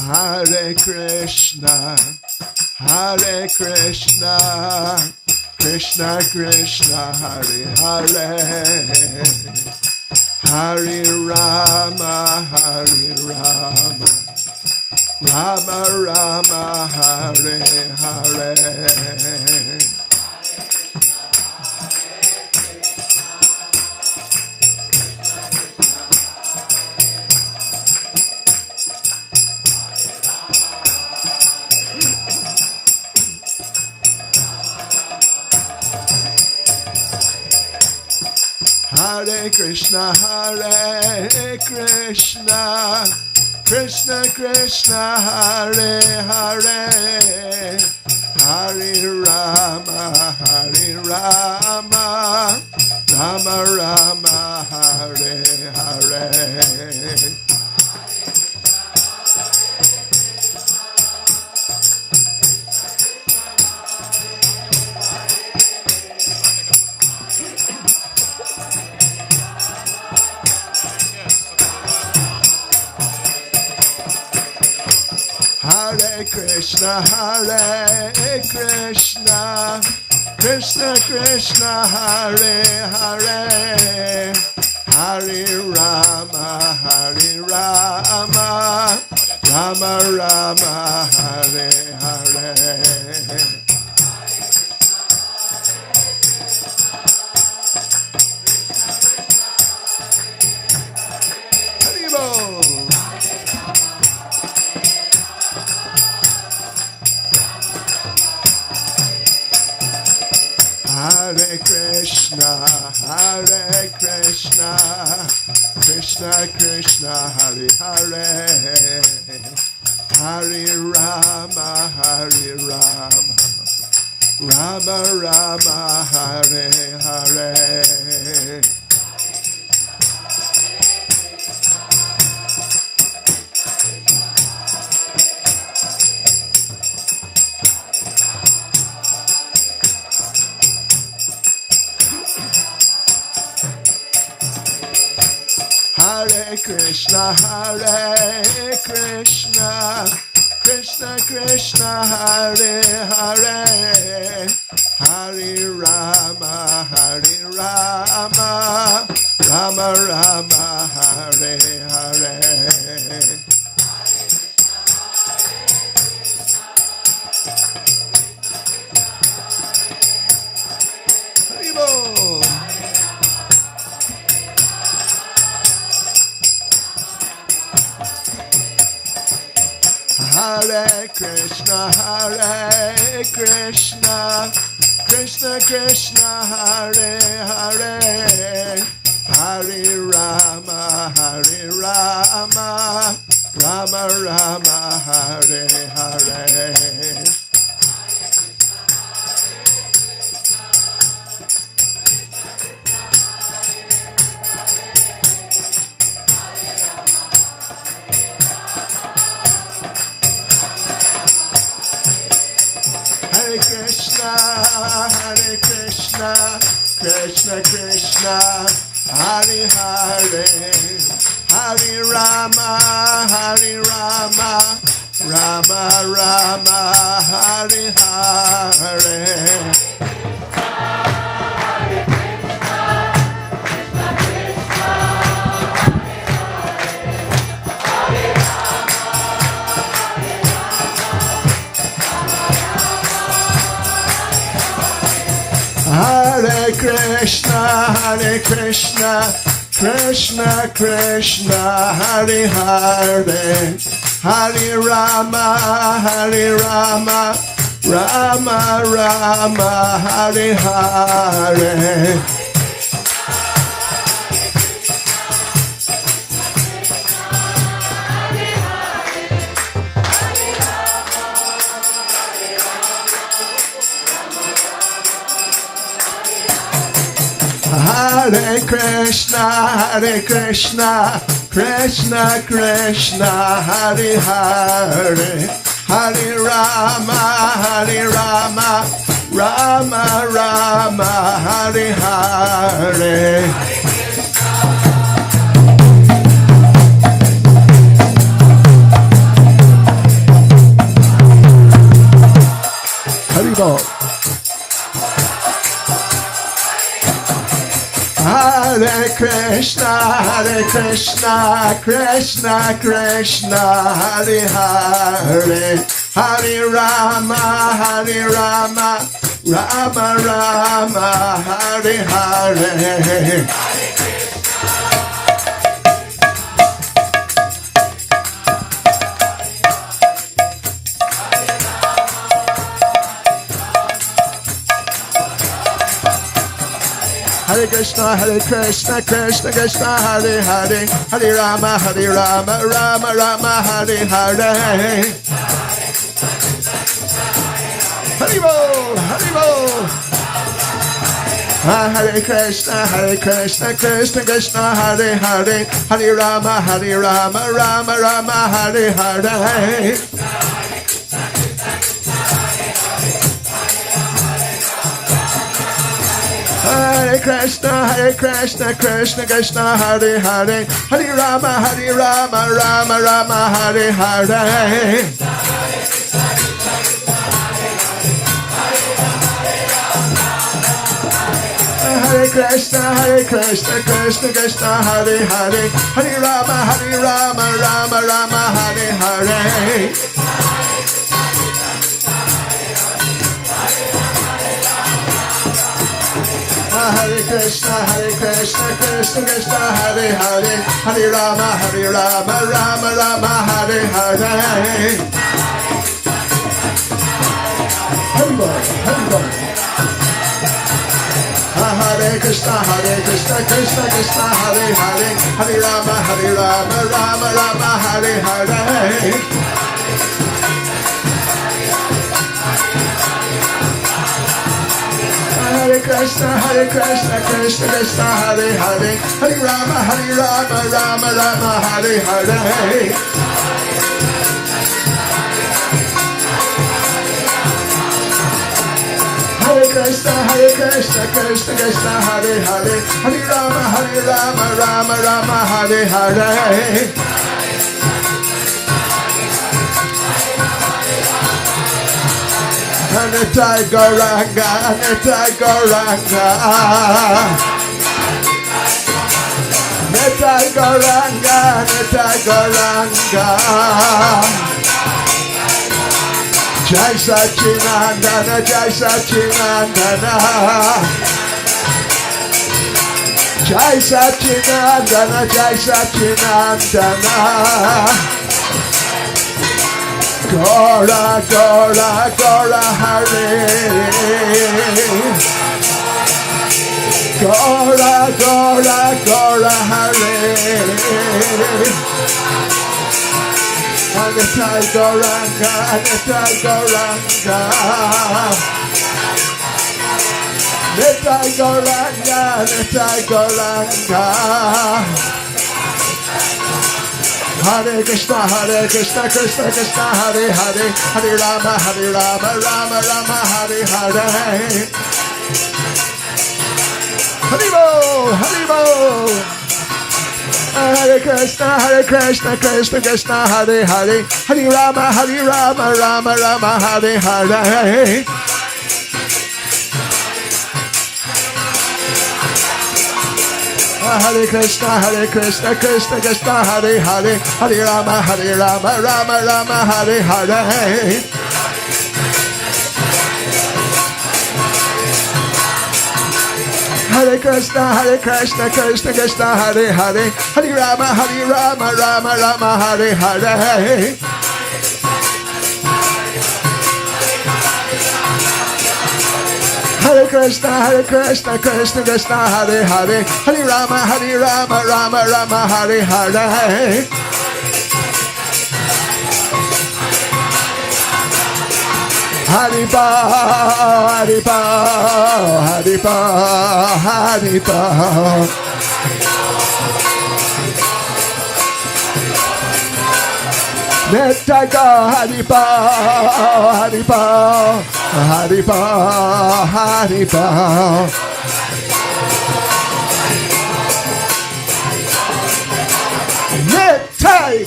Hare Krishna, Krishna Krishna, Hare Hare, Hare Rama, Rama Rama, Hare Hare. Hare Krishna, Krishna Krishna, Hare Hare, Hare Rama, Rama Rama, Hare Hare. Hare Krishna, Krishna Krishna, Hare Hare, Hare Rama, Rama Rama, Hare Hare. Hare Krishna, Krishna Krishna, Hare Hare, Hare Rama, Rama Rama, Hare Hare. Hare Krishna, Krishna Krishna, Hare Hare, Hare Rama, Rama Rama, Hare Hare. Hare Krishna, Krishna Krishna, Hare Hare, Hare Rama, Rama Rama, Hare Hare. Hare Krishna, Krishna Krishna, Hare Hare, Hare Rama, Rama Rama, Hare Hare. Hare Krishna, Krishna Krishna, Hare Hare, Hare Rama, Rama Rama, Hare Hare. Hare Krishna, Krishna Krishna, Hare Hare, Hare Rama, Rama Rama, Hare Hare. Haribol. Hare Krishna, Krishna Krishna, Hare Hare, Hare Rama, Rama Rama, Hare Hare. Hare Krishna, Krishna Krishna, Hare Hare, Hare Rama, Rama Rama, Hare Hare. Haribol, Haribol. Hare Krishna, Krishna Krishna, Hare Hare, Hare Rama, Rama Rama, Hare Hare. Hare Krishna, Krishna Krishna, Hare Hare, Hare Rama, Rama Rama, Hare Hare. Hare Krishna, Krishna, Hare Hare, Hare Rama, Rama Rama, Hare Hare. Hare Krishna, Krishna, Hare Hare, Hare Rama, Rama Rama, Hare Hare. Haribol, Haribol. Hare Krishna, Krishna, Hare Hare, Hare Rama, Rama Rama, Hare Hare. Hare Krishna, Krishna, Hare Hare, Hare Rama, Rama Rama, Hare Hare. Hare Krishna, Krishna, Hare Hare, Hare Rama, Rama Rama, Hare Hare. Nitai Gauranga, Nitai Gauranga, Nitai Gauranga, Nitai Gauranga. Jai Sachinandana, Jai Sachinandana, Jai Sachinandana, Jai Sachinandana. Gaura, Gaura, Gaura Hare. Gaura, Gaura, Gaura Hare. Nitai Gauranga, Nitai Gauranga. Nitai Gauranga, Nitai Gauranga. Hare Krishna, Krishna Krishna, Hare Hare, Hare Rama, Rama Rama, Hare Hare. Haribol, Haribol. Hare Krishna, Krishna, Hare Hare, Hare Rama, Rama Rama, Hare Hare. Hare Krishna, Krishna, Hare Hare, Hare Rama, Rama Rama, Hare Hare. Hare Krishna, Krishna, Hare Hare, Hare Rama, Rama Rama, Hare Hare. Hare Krishna, Hare Hare, Hare Rama, Rama Rama, Hare Hare. Haripa, Haripa, Haripa, Haripa. Nitai Haripa, Haripa, Haripa, Haripa. Nitai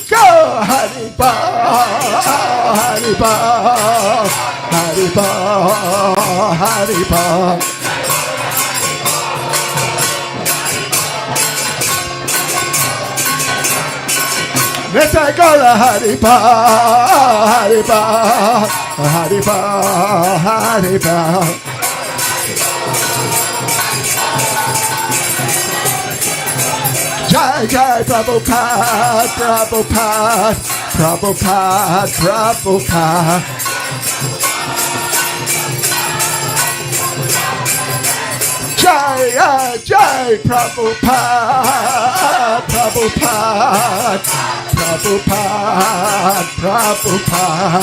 Haripa, Haripa, Haripa, Haripa. Neta Gaura Haripa, Haripa, Haripa, Haripa. Jai Jai Prabhupada, Prabhupada, Prabhupada, Prabhupada. Jai Jai Prabhupada, Prabhupada, Prabhupada, Prabhupada.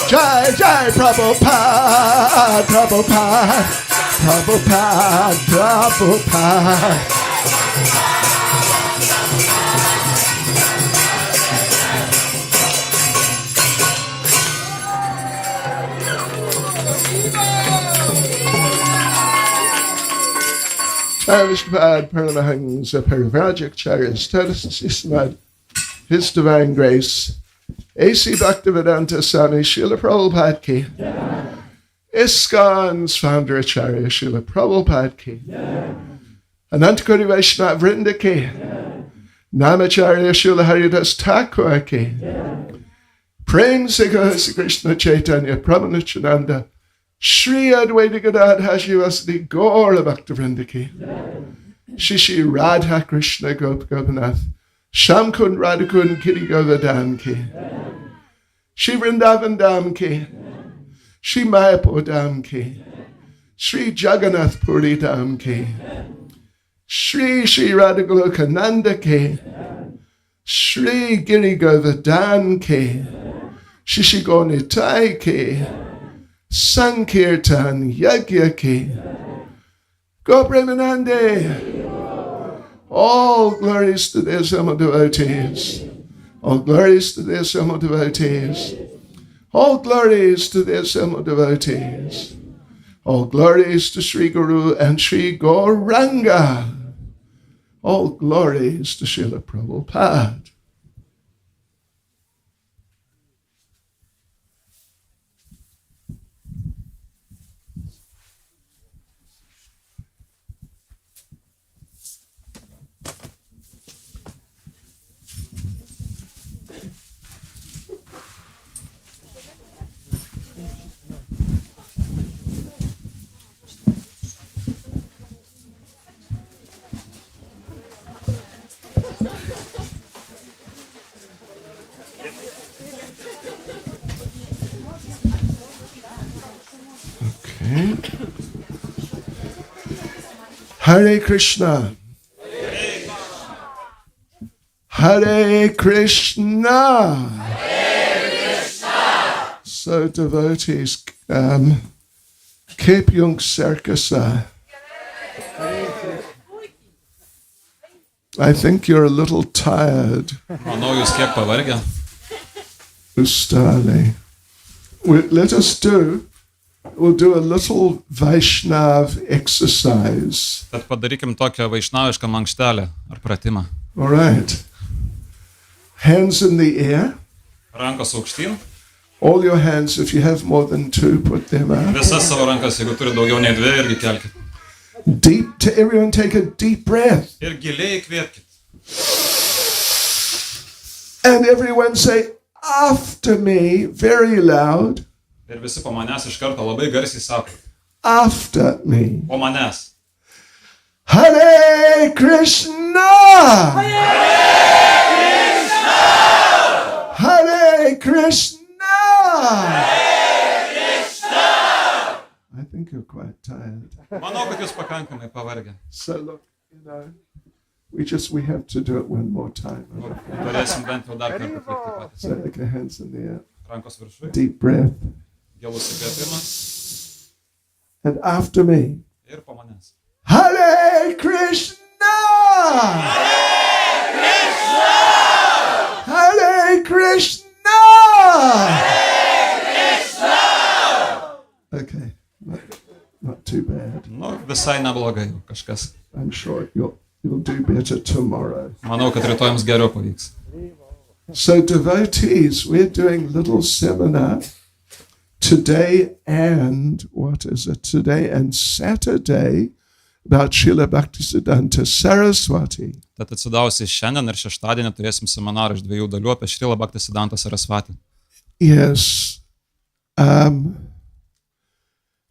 Jai Jai Prabhupada, Prabhupada, Prabhupada, Prabhupada. Charishpad Paramahansa Paravajak Charis Tadasismad, His Divine Grace, A.C. Bhaktivedanta Swami Šrilā Prabhupada ki, ISKCON's founder Acharya Šrilā Prabhupada ki, Anantakoti Vaishnava Vrinda ki, Namacharya Šrilā Haridas Thakur ki, Prem Se Krishna Chaitanya Prabhu Shri Advaita Gadadhara Harivyasadeva Gaura Bhaktivinoda ki, Shishi Radha Krishna Gop Gopinath, Shamkund Radhakund Kiri Govardhan ki, Shri Vrindavan Dham ki, Shri Mayapur Dham ki, Shri Jagannath Puri Dham ki, Shri Shri Radhagolokananda ki, Shri Giri Govardhan ki, Shishi Gonitai ki, Sankirtan Yagya ki, Gopremanande. All glories to the assembled devotees. All glories to the assembled devotees. All glories to the assembled devotees. All glories to Sri Guru and Sri Gauranga. All glories to Srila Prabhupada. Hare Krishna. Hare Krishna. Hare Krishna. So devotees, keep young circusa. I think you're a little tired. Manau, jūs kiek pavargę. Ustali. We'll do a little Vaishnav exercise. Tad padarykim tokią vaišnavišką mankštelę ar pratimą. All right. Hands in the air. Rankos aukštyn. All your hands, if you have more than two, put them out. Visas savo rankas, jeigu turi daugiau nei dvi, irgi kelkit. Everyone take a deep breath. Ir giliai įkvėpkit. And everyone say, after me, very loud. Ir visi po manęs iš karto labai garsiai sako. After me. Po manęs. Hare Krishna! Hare Krishna! Hare Krishna! Hare Krishna! I think you're quite tired. Manau, kad jūs pakankamai pavargę. So look, we have to do it one more time. Turėsim bent jau dar kartą atlikti patys. So like your hands in the air. Rankos viršui. Deep breath. Gilus įkvėpimas. And after me. Ir po manęs. Hare Krishna! Hare Krishna! Hare Krishna! Hare Krishna! Okay, not too bad. Nu, visai neblogai kažkas. I'm sure you'll do better tomorrow. Manau, kad rytoj jums geriau pavyks. So devotees, we're doing little seminar today and Saturday about Šrilą Bhaktisidhantą Sarasvatį. Tad atsidausiai šiandien ir šeštadienį turėsim seminarą iš 2 dalių apie Šrilą Bhaktisidhantą Sarasvatį. Yes.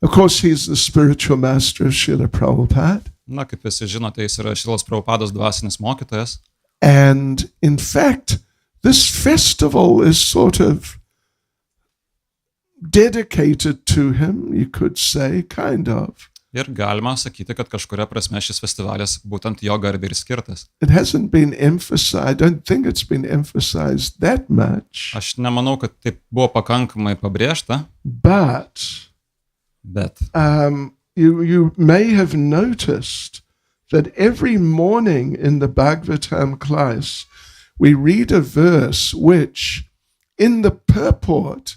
Of course, he's the spiritual master of Šrila Prabhupada. Na, kaip visi žinote, jis yra Šrilos Prabhupados dvasinis mokytojas. And in fact, this festival is sort of dedicated to him, you could say, kind of. Ir galima sakyti, kad kažkuria prasme šis festivalis būtent jo garbei ir skirtas. It hasn't been emphasized, I don't think it's been emphasized that much. Aš nemanau, kad taip buvo pakankamai pabrėžta, But you may have noticed that every morning in the Bhagavatam class, we read a verse which, in the purport,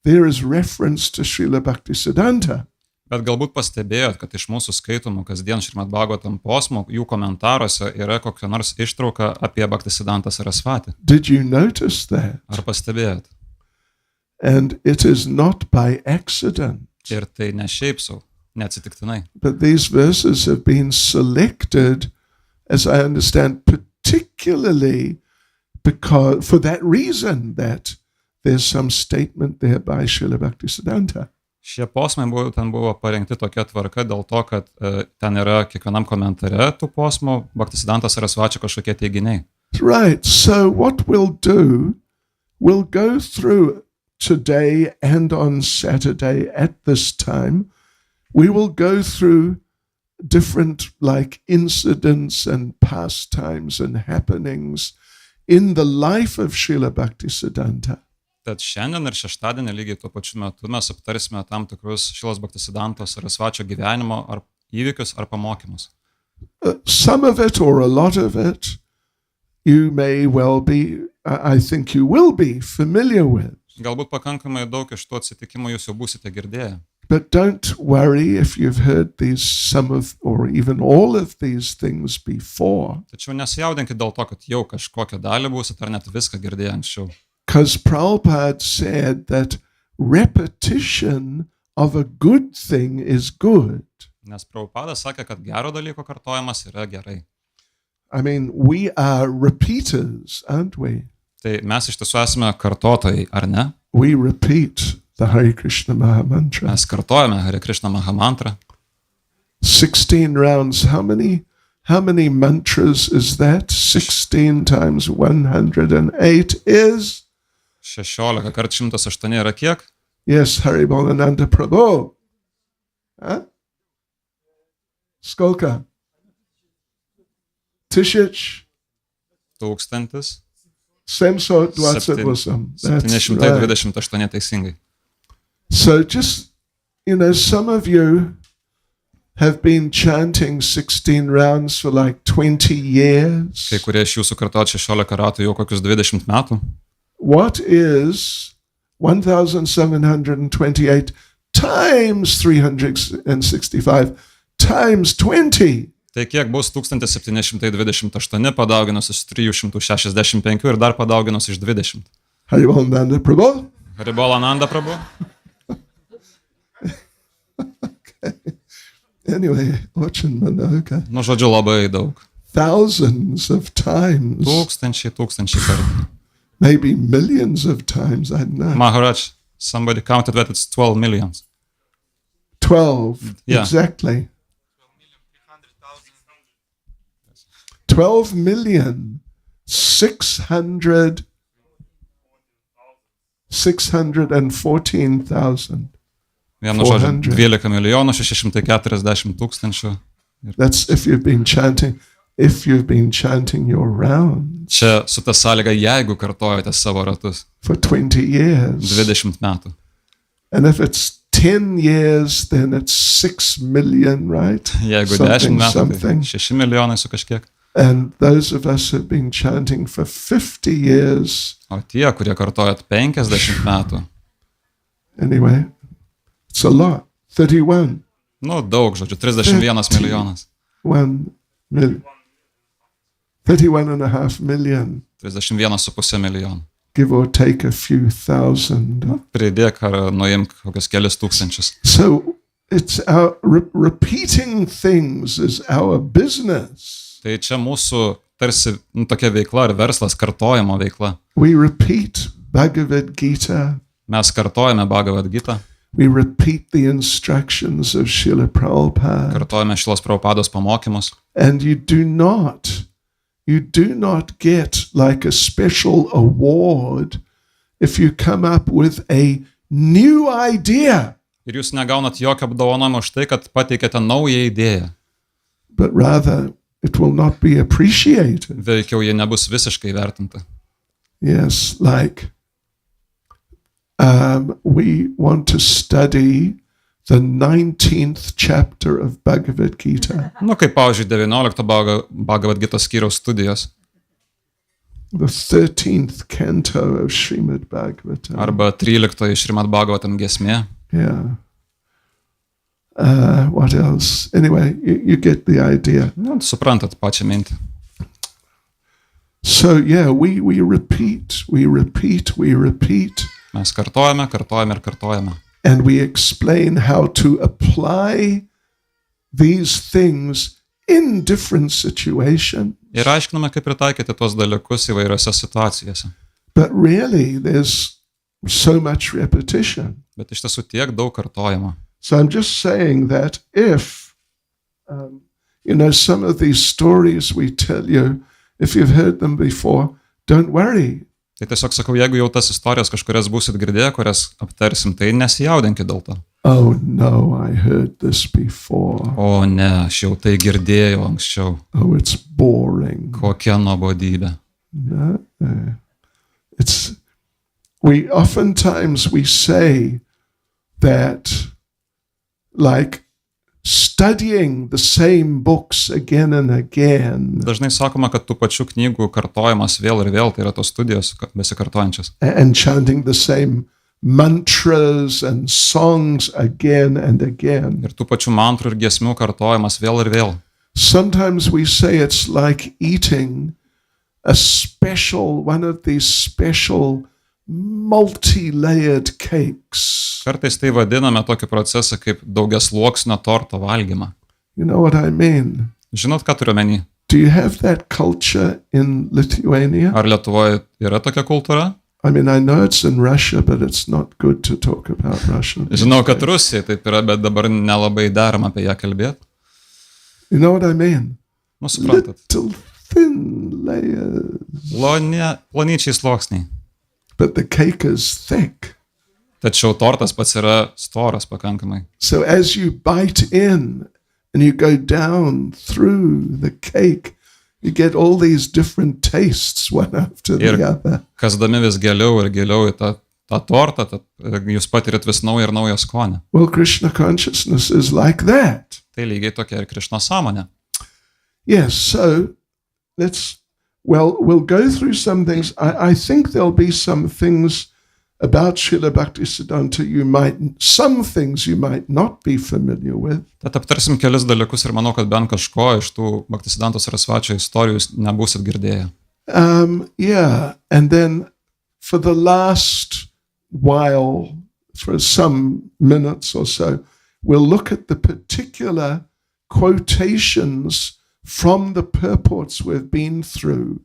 there is reference to Šrilą Bhaktisidhantą. bet galbūt pastebėjot, kad iš mūsų skaitomų kasdien Šrimad-Bhagavatam posmų jų komentaruose yra kokia nors ištrauka apie Bhaktisidhantą Sarasvatį. Did you notice that? Ar pastebėjot? And it is not by accident. Ir tai ne šiaip sau, neatsitiktinai. But these verses have been selected, as I understand, particularly because for that reason that there's some statement there by Šrilą Bhaktisidhantą. Šie posmai ten buvo parengti tokia tvarka dėl to, kad ten yra kiekvienam komentare tų posmų Bhaktisidhantą Sarasvatį kažkokie teiginiai. Right, so what we'll do, we'll go through today and on Saturday at this time, we will go through different like incidents and pastimes and happenings in the life of Šrilą Bhaktisidhantą. Tad šiandien ir šeštadienį lygiai tuo pačiu metu mes aptarsime tam tikrus Šrilos Bhaktisidhanto Sarasvačio gyvenimo ar įvykius ar pamokymus. Some of it or a lot of it you may well be, I think you will be familiar with. Galbūt pakankamai daug iš tų atsitikimų jūs jau būsite girdėję. But don't worry if you've heard these, some of, or even all of these things before. Tačiau nesijaudinkit dėl to, kad jau kažkokią dalį būsite ar net viską girdėję anksčiau. Because Prabhupada said that repetition of a good thing is good. Nes Prabhupada sakė, kad gero dalyko kartojimas yra gerai. I mean, we are repeaters, aren't we? Tai mes iš tiesų esame kartotojai, ar ne? We repeat the Hare Krishna Maha Mantra. Mes kartojame Hare Krishna Maha Mantrą. 16 rounds. How many mantras is that? 16 times 108 is? 16 kart 108 yra kiek? Yes, Harivyasadeva Prabhu. Huh? Skolka. Tishich. 1000. 728. That's right. 728 teisingai. So just, some of you have been chanting 16 rounds for like 20 years. Kai kurie iš jūsų kartot 16 ratų jau kokius 20 metų. What is 1728 times 365 times 20? Tai kiek bus 1728 padauginus iš 365 ir dar padauginus iš 20? Harivyasadeva Prabhu. Harivyasadeva Prabhu. Okay. Anyway, Ochin Manoka. Nu, žodžiu, labai daug. Thousands of times. Tūkstančiai kartų. Maybe millions of times, I don't know. Maharaj, somebody counted that it's 12 millions. 12, yeah. Exactly. 614,000. Vienu žodžiu, 12 milijonų 640 tūkstančių. That's if you've been chanting your rounds. Čia su ta sąlyga, jeigu kartojate savo ratus. For 20 years. 20 metų. And if it's 10 years, then it's 6 million, right? Jeigu 10 metų, tai 6 milijonai su kažkiek. And those of us who have been chanting for 50 years. O tie, kurie kartojat 50 metų. Anyway, it's a lot. 31. Nu, daug, žodžiu, 31 milijonas. 1 million. 31.5 million, 31,5 milijonų. give or take a few thousand. Pridėk ar nuimk kokius kelius tūkstančius. So it's our repeating things is our business. Tai čia mūsų tarsi tokia veikla ar verslas, kartojimo veikla. We repeat Bhagavad Gita. Mes kartojame Bhagavad Gita, We repeat the instructions of Srila Prabhupada. kartojame Šrilos Prabhupados pamokymus. And you do not get like a special award if you come up with a new idea, Ir jūs negaunat jokio apdovanojimo už tai, kad pateikėte naują idėją. but rather it will not be appreciated. Veikiau jie nebus visiškai vertinta. Yes, like we want to study the 19th chapter of Bhagavad Gita, Kaip pavyzdžiui 19 Bhagavad Gita skyriaus studijos the 13th canto of Shrimad-Bhagavatam. arba 13 Šrimad-Bhagavatam giesmė. Yeah. What else? Anyway, you get the idea. Suprantat pačią mintį. So yeah, we repeat. Mes kartojame ir kartojame. And we explain how to apply these things in different situations. Ir aiškiname, kaip pritaikyti tuos dalykus įvairiose situacijose. But really, there's so much repetition. Bet iš tiesų tiek daug kartojimo. So I'm just saying that if, some of these stories we tell you, if you've heard them before, don't worry. Tai tiesiog sakau, jeigu jau tas istorijas kažkurias būsit girdėję, kurias aptarsim, tai nesijaudinkit dėl to. Oh no, I heard this before. O ne, aš jau tai girdėjau anksčiau. Oh, it's boring. Kokia nuobodybė. No. Oftentimes we say that like studying the same books again and again Dažnai sakoma, kad tų pačių knygų kartojimas vėl ir vėl, tai yra tos studijos besikartojančios. and chanting the same mantras and songs again and again. Ir tų pačių mantrų ir giesmių kartojimas vėl ir vėl. Sometimes we say it's like eating one of these special multi-layered cakes. Kartais tai vadiname tokį procesą kaip daugiasluoksnio torto valgymą. You know what I mean? Žinot, ką turiu omeny? Do you have that culture in Lithuania? Ar Lietuvoje yra tokia kultūra? I mean, I know it's in Russia, but it's not good to talk about Russia. Žinau, kad Rusija taip yra, bet dabar nelabai daroma apie ją kalbėti. You know what I mean? Suprantat. Little thin layers. Plonyčiai sluoksniai. But the cake is thick. Tačiau tortas pats yra storas pakankamai. So as you bite in and you go down through the cake, you get all these different tastes one after the other. Kasdami vis giliau ir giliau į tą tortą, jūs patirit vis naują ir naują skonį. Well, Krishna consciousness is like that. Tai lygiai tokia ir Krišnos sąmonė. Yes, so we'll go through some things. I think there'll be some things about Srila Bhaktisidhanta some things you might not be familiar with. Tad aptarsim kelis dalykus ir manau, kad bent kažko iš tų Bhaktisiddhanto Sarasvačio istorijų jūs nebūsit girdėję. Yeah, and then for the last while, for some minutes or so, we'll look at the particular quotations from the purports we've been through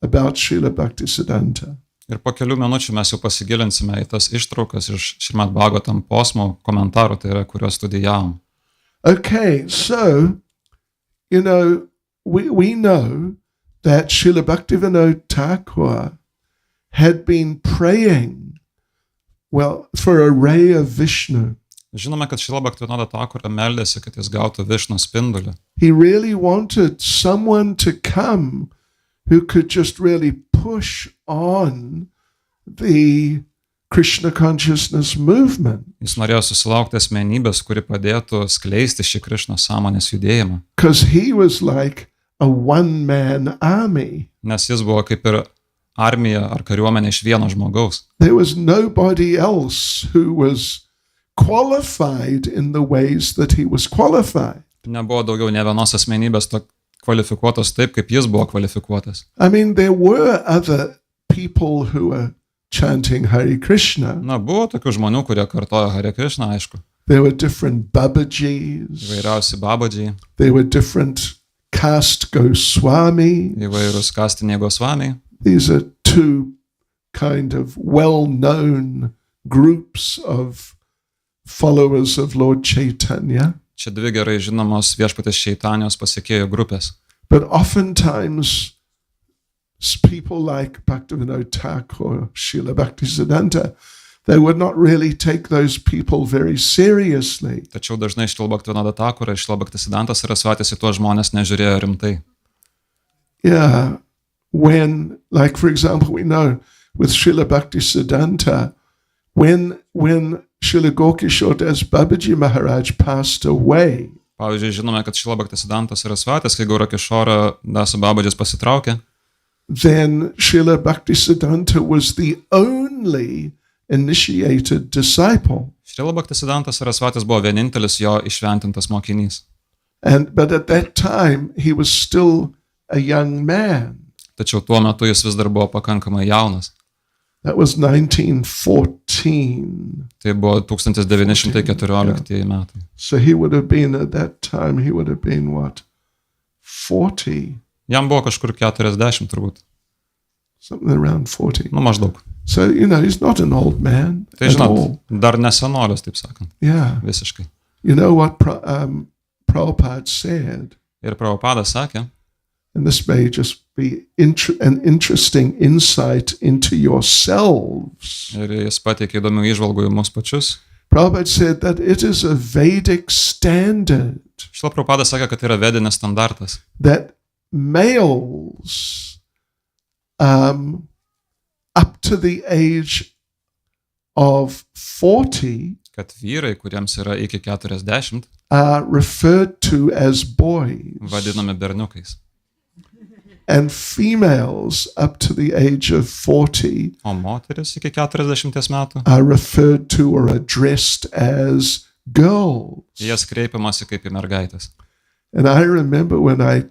about Srila Bhaktisiddhanta. Ir po kelių minučių mes jau pasigilinsime į tas ištraukas iš Šrimad-Bhagavatam posmo komentarų, tai yra, kuriuos studijavom. Okay, so, we know that Srila Bhaktivinoda Thakur had been praying, for a ray of Vishnu. Žinome, kad Šrila Bhaktivinoda Thakur meldėsi, kad jis gautų Višnu spindulį. He really wanted someone to come who could just really push on the Krishna consciousness movement. Jis norėjo susilaukti asmenybės, kuri padėtų skleisti šį Krišnos sąmonės judėjimą. Because he was like a one-man army. Nes jis buvo kaip ir armija ar kariuomenė iš vieno žmogaus. There was nobody else who was qualified in the ways that he was qualified. Nebuvo daugiau ne vienos asmenybės kvalifikuotos taip, kaip jis buvo kvalifikuotas. I mean, there were other people who were chanting Hare Krishna. Na, buvo tokių žmonių, kurie kartojo Hare Krishna, aišku. There were different Babajis. Įvairiausi babadžiai, There were different caste Goswami. įvairūs kastiniai Gosvamiai. These are two kind of well-known groups of followers of Lord Chaitanya. Čia dvi gerai žinomos Viešpatės Čaitanijos pasekėjų grupės. But oftentimes, people like Bhaktivinoda Thakur, Šrilą Bhaktisidhantą, they would not really take those people very seriously. Tačiau dažnai Šrilą Bhaktivinodą Thakurą ir Šrilą Bhaktisidhantą Sarasvatį į tuos žmonės nežiūrėjo rimtai. Yeah, when, like for example, we know with Šrilą Bhaktisiddhanta, when Šrila Gokishore Das Babaji Maharaj passed away, Pavyzdžiui, žinome, kad Šrilą Bhaktisiddhantas Sarasvatis, kai Gaura-arati Das Babadžis pasitraukė, then Šrila Bhaktisiddhanta was the only initiated disciple. Šrilą Bhaktisiddhantas Sarasvatis buvo vienintelis jo išventintas mokinys. But at that time, he was still a young man. Tačiau tuo metu jis vis dar buvo pakankamai jaunas. That was 1914. Tai buvo 1914 metai. So he would have been, at that time, he would have been what? 40? Jam buvo kažkur 40 turbūt. Something around 40. Nu, maždaug. So, he's not an old man Tai at žinot, all. dar nesenolis, taip sakant. Yeah. Visiškai. You know what Prabhupada said? Ir Prabhupadas sakė, And this may just be an interesting insight into yourselves. ir jis pateikė įdomių įžvalgų į mus pačius. Prabhupada said that it is a Vedic standard Šrilą Prabhupadas sakė, kad tai yra vedinis standartas, that males up to the age of 40 kad vyrai, kuriems yra iki 40, are referred to as boys, vadinami berniukais, and females up to the age of 40 o moteris iki 40 metų, are referred to or addressed as girls. jas kreipiamasi kaip į mergaitės. And I remember when I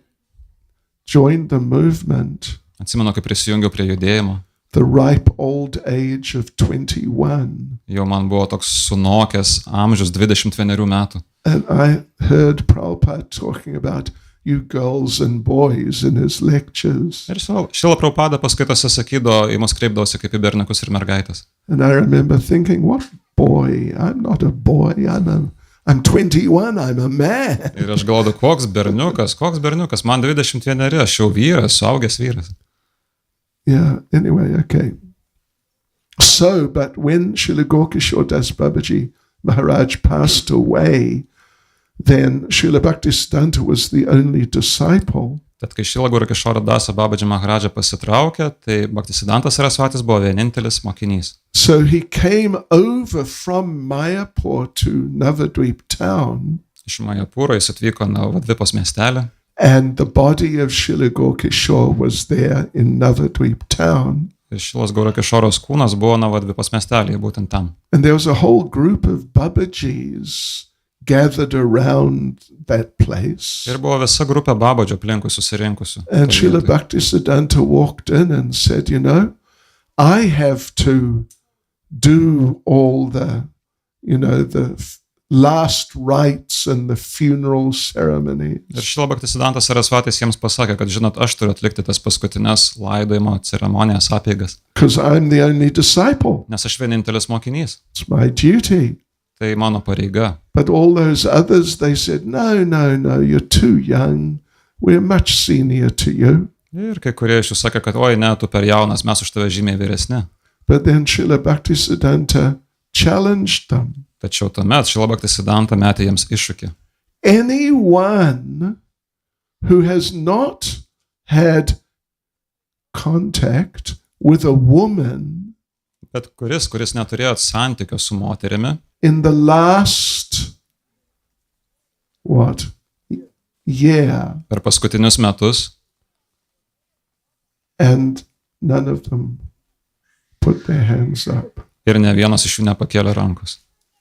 joined the movement, Atsimenu, kai prisijungiau prie judėjimo, the ripe old age of 21, jau man buvo toks sunokęs amžius 21 metų. and I heard Prabhupada talking about you girls and boys in his lectures. Ir Šrilą Prabhupadą paskaitose sakydavo, į mus kreipdavosi kaip į berniukus ir mergaitės. And I remember thinking, what boy? I'm not a boy. I'm 21. I'm a man. Ir aš galvoju, koks berniukas, man 21, aš jau vyras, suaugęs vyras. Yeah, anyway, okay. So, but when Srila Gokishore Das Babaji Maharaj passed away, then Srila Bhaktisiddhanta was the only disciple. Tad kai Šrilą Gaura-arati Das Babadži Maharadža pasitraukė, tai Bhaktisiddhantas Sarasvatis buvo vienintelis mokinys. So he came over from Mayapur to Navadvip town, Iš Majapūro jis atvyko Navadvipos miestelį, and the body of Srila Gokishore was there in Navadvip town. ir Šrilos Gaura-arati kūnas buvo Navadvipos miestelėje, būtent tam. And there was a whole group of Babajis gathered around that place. Ir buvo visa grupė babadžio aplinkui susirinkusių. And Srila Bhaktisiddhanta walked in and said, I have to do all the last rites and the funeral ceremonies. Ir Šrilą Bhaktisiddhantą Sarasvatis jiems pasakė, kad žinot, aš turiu atlikti tas paskutinės laidojimo ceremonijas, apeigas, Because I'm the only disciple. nes aš vienintelis mokinys. It's my duty. Tai mano pareiga. But all those others, they said, no, you're too young. We're much senior to you. Ir kai kurie iš jų sakė, kad oi, ne, tu per jaunas, mes už tave žymiai vyresni. But then Srila Bhaktisiddhanta challenged them. Tačiau tuomet Šrilą Bhaktisiddhantą metė jiems iššūkį. Anyone who has not had contact with a woman Bet kuris neturėjo santykio su moterimi in the last, year, per paskutinius metus, and none of them put their hands up. ir ne vienas iš jų nepakėlė rankos.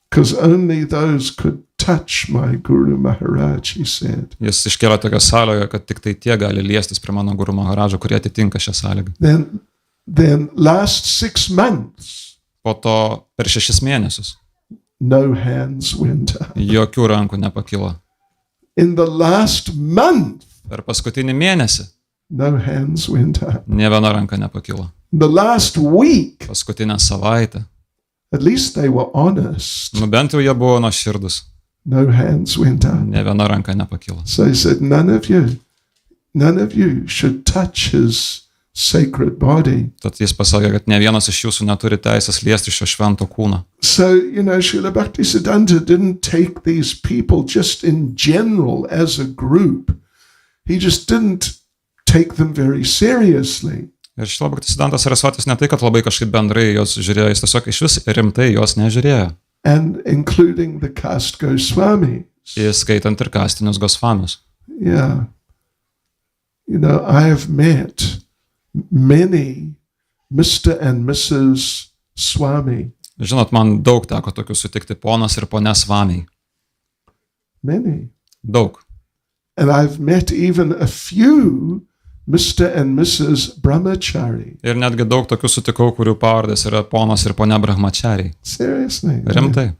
Because only those could touch my Guru Maharaj, he said. Jis iškėlė tokią sąlygą, kad tik tai tie gali liestis prie mano Guru Maharadžo, kurie atitinka šią sąlygą. Then last 6 months, Po to per 6 mėnesius no hands went up. jokių rankų nepakilo. In the last month, Per paskutinį mėnesį no hands went up. nė viena ranka nepakilo. The last week, Paskutinę savaitę. at least they were honest. Bent jau jie buvo nuoširdus. No hands went up. Nė viena ranka nepakilo. So he said, none of you should touch his sacred body. Tad jis pasakė, kad ne vienas iš jūsų neturi teisės liesti šio švento kūno. So, Šrilā Bhaktisidhantā didn't take these people just in general as a group. He just didn't take them very seriously. Ir Šrilą Bhaktisidhantą Sarasvatis ne tai, kad labai kažkaip bendrai jos žiūrėjo, jis tiesiog iš vis rimtai jos nežiūrėjo. And including the caste Goswamis. Įskaitant ir kastinius Gosvamis. Yeah. I have met many Mr. and Mrs. Swami. Žinot, man daug teko tokių sutikti, ponas ir ponia Svamiai. Many. Daug. And I've met even a few Mr. and Mrs. Brahmachari. Ir netgi daug tokių sutikau, kurių pavardės yra ponas ir ponia Brahmachariai. Seriously. Rimtai.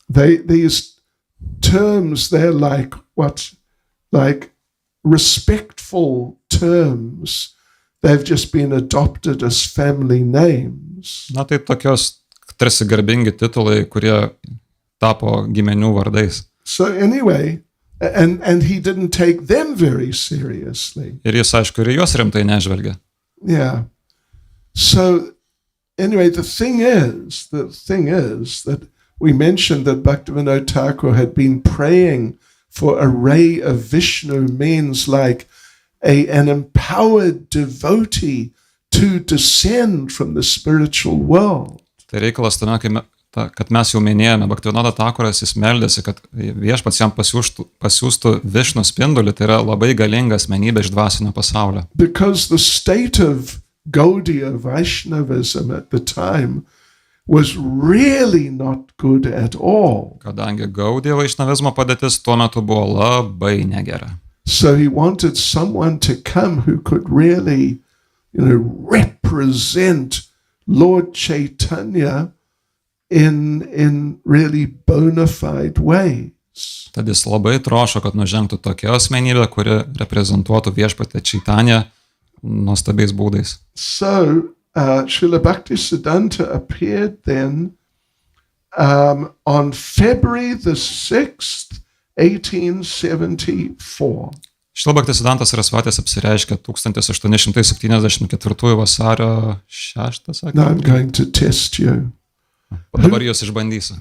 These terms, they're like what? Like respectful terms. They've just been adopted as family names. Na tai tokios tarsi garbingi titulai, kurie tapo giminių vardais. So anyway, and he didn't take them very seriously. Ir jis, aišku, ir juos rimtai nežvelgia. Yeah. So anyway, the thing is that we mentioned that Bhaktivinoda Thakur had been praying for a ray of Vishnu, means like an empowered devotee to descend from the spiritual world. Tai reikalas tame, kad mes jau minėjome, Bhaktivinoda Thakuras jis meldėsi, kad viešpats jam pasiųstų Višnu spindulį, tai yra labai galinga asmenybė iš dvasinio pasaulio. Because the state of Gaudiya Vaishnavism at the time was really not good at all. Kadangi Gaudiya Vaišnavizmo padėtis tuo metu buvo labai negera. So he wanted someone to come who could really, represent Lord Chaitanya in really bona fide ways. Tad jis labai trošo, kad nužengtų tokia asmenybė, kuri reprezentuotų viešpatį Čaitanją nuostabiais būdais. So Šrilā Bhaktisiddhanta appeared then on February the 6th, 1874. Šrilā Bhaktisiddhantas Sarasvatis apsireiškė 1874 vasario 6, sakė. Now I'm going to test you. O dabar jūs išbandysiu.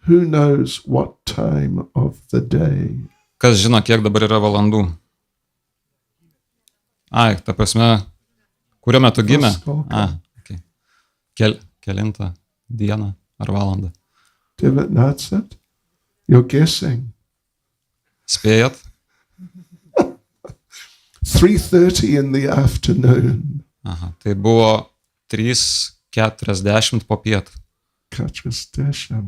Who knows what time of the day? Kas žino, kiek dabar yra valandų? Ai, ta prasme, kuriuo metu gimė? Okay. Kelintą dieną ar valandą? That's it? You're guessing. Spėjat? 3:30 in the afternoon. Aha, tai buvo 3:40 po pietų. 3:30,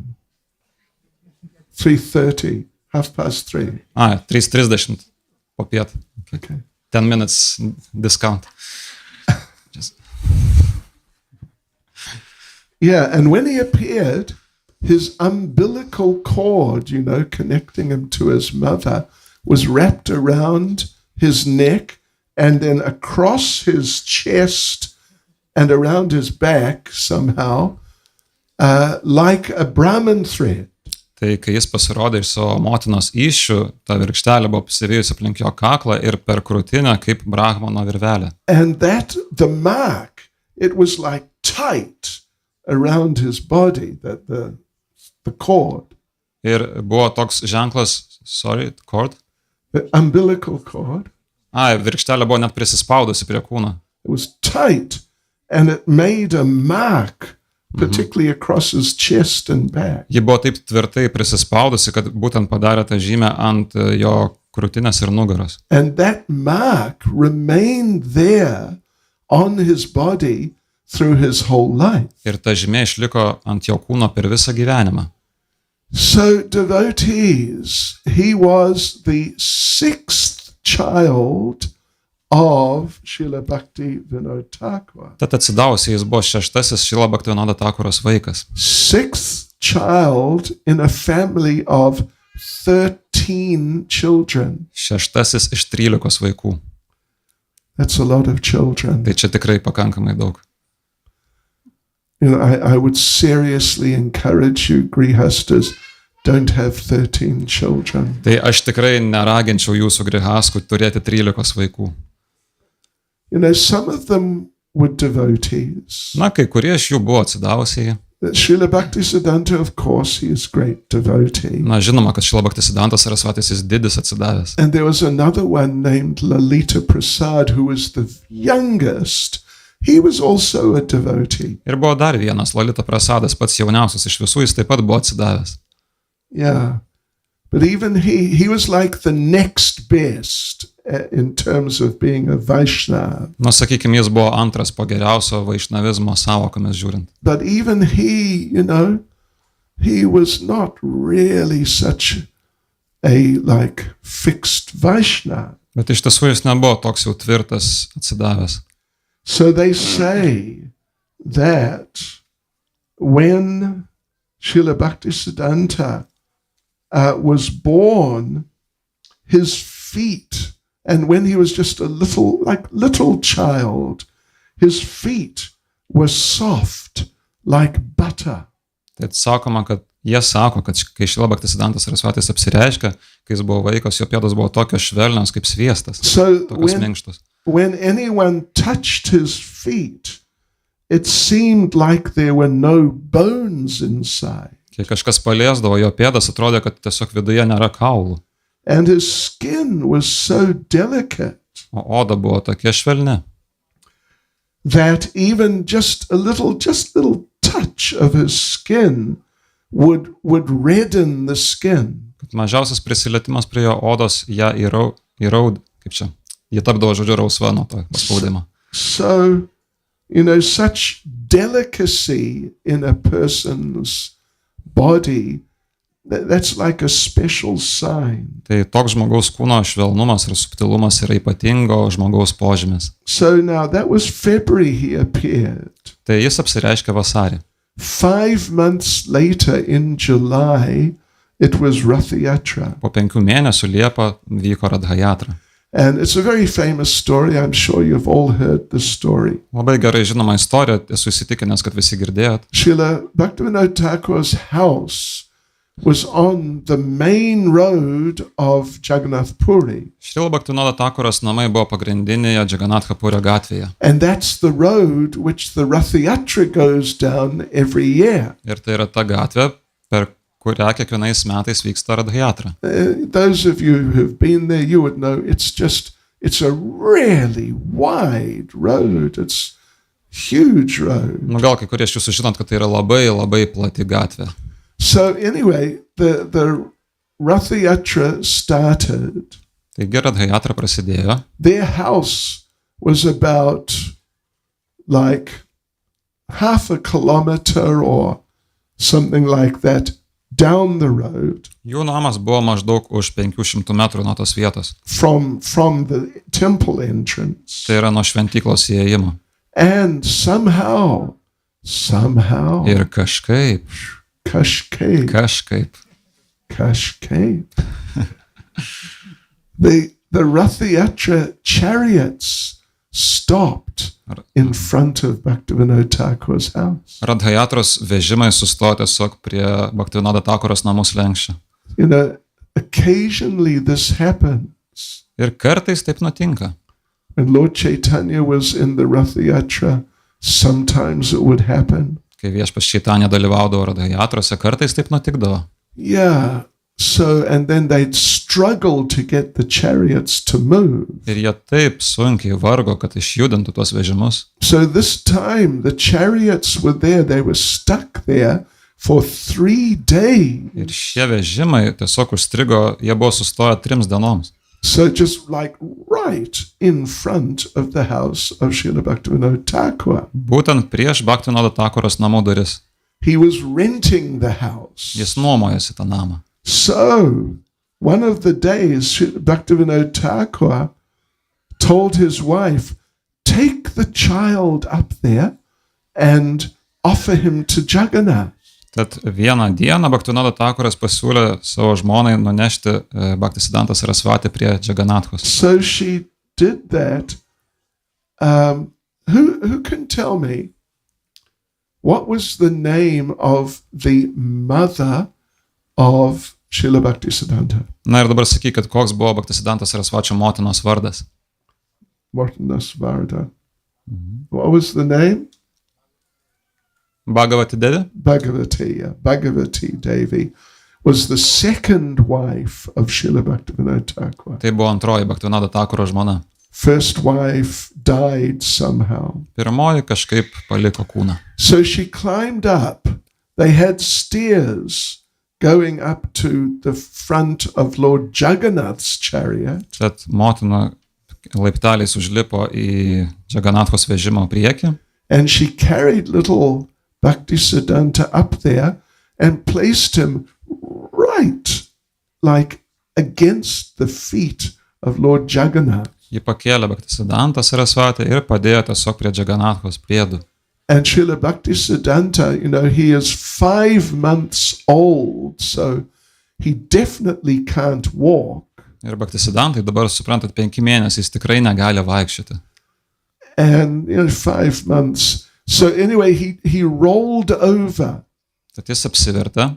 3:30. Ai, 3:30 po pietų. Okay. 10 minutes discount. Yeah, and when he appeared, his umbilical cord, connecting him to his mother, was wrapped around his neck and then across his chest and around his back somehow, like a Brahman thread. Tai kai jis pasirodė iš savo motinos įsčių, ta virkštelė buvo apsivėjusi aplink jo kaklą ir per krūtinę kaip brahmano virvelė. And the mark, it was like tight around his body, the cord. Ir buvo toks ženklas, cord? The umbilical cord. Ai, virkštelė buvo net prisispaudusi prie kūno. It was tight and it made a mark, particularly across his chest and back. Ji buvo taip tvirtai prisispaudusi, kad būtent padarė tą žymę ant jo krūtinės ir nugaros. And that mark remained there on his body through his whole life. Ir ta žymė išliko ant jo kūno per visą gyvenimą. So devotees, he was the 6th child of Šrilą Bhaktisidhantą Thakur. Tad atsidavusiai jis buvo 6. Šrilą Bhaktisidhantą Thakuros vaikas. 6th child in a family of 13 children. 6. iš 13 vaikų. That's a lot of children. Tai čia tikrai pakankamai daug. You know, I would seriously encourage you, grihastas, don't have 13 children. Tai aš tikrai neraginčiau jūsų grihaskų turėti 13 vaikų. You know, some of them were devotees. Na, kai kurie iš jų buvo atsidavusiai. Šrilą Bhaktisidhantą, of course, he is great devotee. Na, žinoma, kad Šrilą Bhaktisidhantą Sarasvatis jis didis atsidavęs. And there was another one named Lila Prasad, who was the youngest. He was also a devotee. Ir buvo dar vienas, Lila Prasadas, pats jauniausias iš visų, jis taip pat buvo atsidavęs. Yeah. But even he was like the next best in terms of being a Vaishnava. Na, sakykime, jis buvo antras po geriausio vaišnavizmo savokomis žiūrint. But even he, you know, he was not really such a like fixed Vaishnava. Bet iš tiesų jis nebuvo toks jau tvirtas atsidavęs. So they say that when Šrilą Bhaktisidhantą was born, his feet, and when he was just a little child, his feet were soft like butter. Tai sakoma, kad jie sako, kad kai Šrilą Bhaktisidhantą Sarasvatis apsireiškia, kai jis buvo vaikas, jo pėdos buvo tokios švelnios kaip sviestas, tokios minkštos. When anyone touched his feet, it seemed like there were no bones inside. Kai kažkas paliesdavo jo pėdas, atrodė, kad tiesiog viduje nėra kaulų. And his skin was so delicate. O oda buvo tokia švelni. That even just a little touch of his skin would redden the skin. Kad mažiausias prisilietimas prie jo odos ją kaip čia, jie tapdavo žodžiu rausva nuo to paspaudimo. So, you know, such delicacy in a person's body, that's like a special sign. Tai toks žmogaus kūno švelnumas ir subtilumas yra ypatingo žmogaus požymis. So now that was February he appeared. Tai jis apsireiškė vasarį. 5 months later in July, it was Rathayatra. Po 5 mėnesių Liepą vyko Radhayatra. And it's a very famous story. I'm sure you've all heard the story. Labai gerai žinoma istorija, esu įsitikinęs, kad visi girdėjot. Šrilą Bhaktisidhantą Thakur's house was on the main road of Jagannath Puri. Šrilą Bhaktisidhantą Thakuras namai buvo pagrindinėje Jagannath Purio gatvėje. And that's the road which the Rathayatra goes down every year. Ir tai yra ta gatvė, per kurią kiekvienais metais vyksta Radhayatra. Those of you who've been there, you would know it's a really wide road. It's huge road. Nu gal kai kurie iš jūsų žinot, kad tai yra labai, labai plati gatvė. So anyway, the Rathayatra started. Taigi Radhayatra prasidėjo. Their house was about like half a kilometer or something like that down the road. Jų namas buvo maždaug už 500 metrų nuo tos vietos. From the temple entrance. Tai yra nuo šventyklos įėjimo. And somehow Ir kažkaip the Rathayatra chariots stopped in front of Bhaktivedanta Thakur's house. Radhayatros vežimai sustojo tiesiog prie Bhaktivedanta Thakuros namų slenksčio. You know, occasionally this happens. Ir kartais taip nutinka. When Lord Chaitanya was in the Rathayatra, sometimes it would happen. Kai viešpas Čaitanja dalyvaudavo Radhayatrose, kartais taip nutikdavo. Yeah. So, and then they'd struggle to get the chariots to move. Ir jie taip sunkiai vargo, kad išjudintų tuos vežimus. So this time the chariots were there, they were stuck there for 3 days. Ir šie vežimai tiesiog užstrigo, jie buvo sustoję 3 dienoms. So just like right in front of the house of Šrilą Bhaktivedanta Thakur. Būtent prieš Bhaktivedanta Thakuros namų duris. he was renting the house. Jis nuomojasi tą namą. So, one of the days, Bhaktivinoda Thakur told his wife, take the child up there and offer him to Jagannath. Tad vieną dieną Bhaktivinoda Thakuras pasiūlė savo žmonai nunešti Bhaktisidhantą Sarasvatį prie Jaganathos. So she did that. Who can tell me what was the name of the mother of Šrilą Bhaktisidhantą? Na ir dabar sakykit, koks buvo Bhaktisidhantos Sarasvačio motinos vardas. Motinos varda. What was the name? Bhagavati Devi? Bhagavati Devi was the second wife of Srila Bhaktivinoda Thakur. Tai buvo antroji Bhaktivinoda Thakuro žmona. First wife died somehow. Pirmoji kažkaip paliko kūną. So she climbed up. They had stairs going up to the front of Lord Jagannath's chariot. Tad motina laipteliais užlipo į Jaganathos vežimo priekį. And she carried little Bhaktisiddhanta up there and placed him right, like against the feet of Lord Jagannath. Ji pakėlė Bhaktisiddhantą Sarasvatį ir padėjo tiesiog prie Jaganathos priedų. And Srila Bhaktisiddhanta, he is 5 months old, so he definitely can't walk. Ir Bhaktisiddhantai dabar, suprantat, 5 mėnesiais tikrai negali vaikščioti. And 5 months. So anyway, he rolled over. Tad jis apsivertė,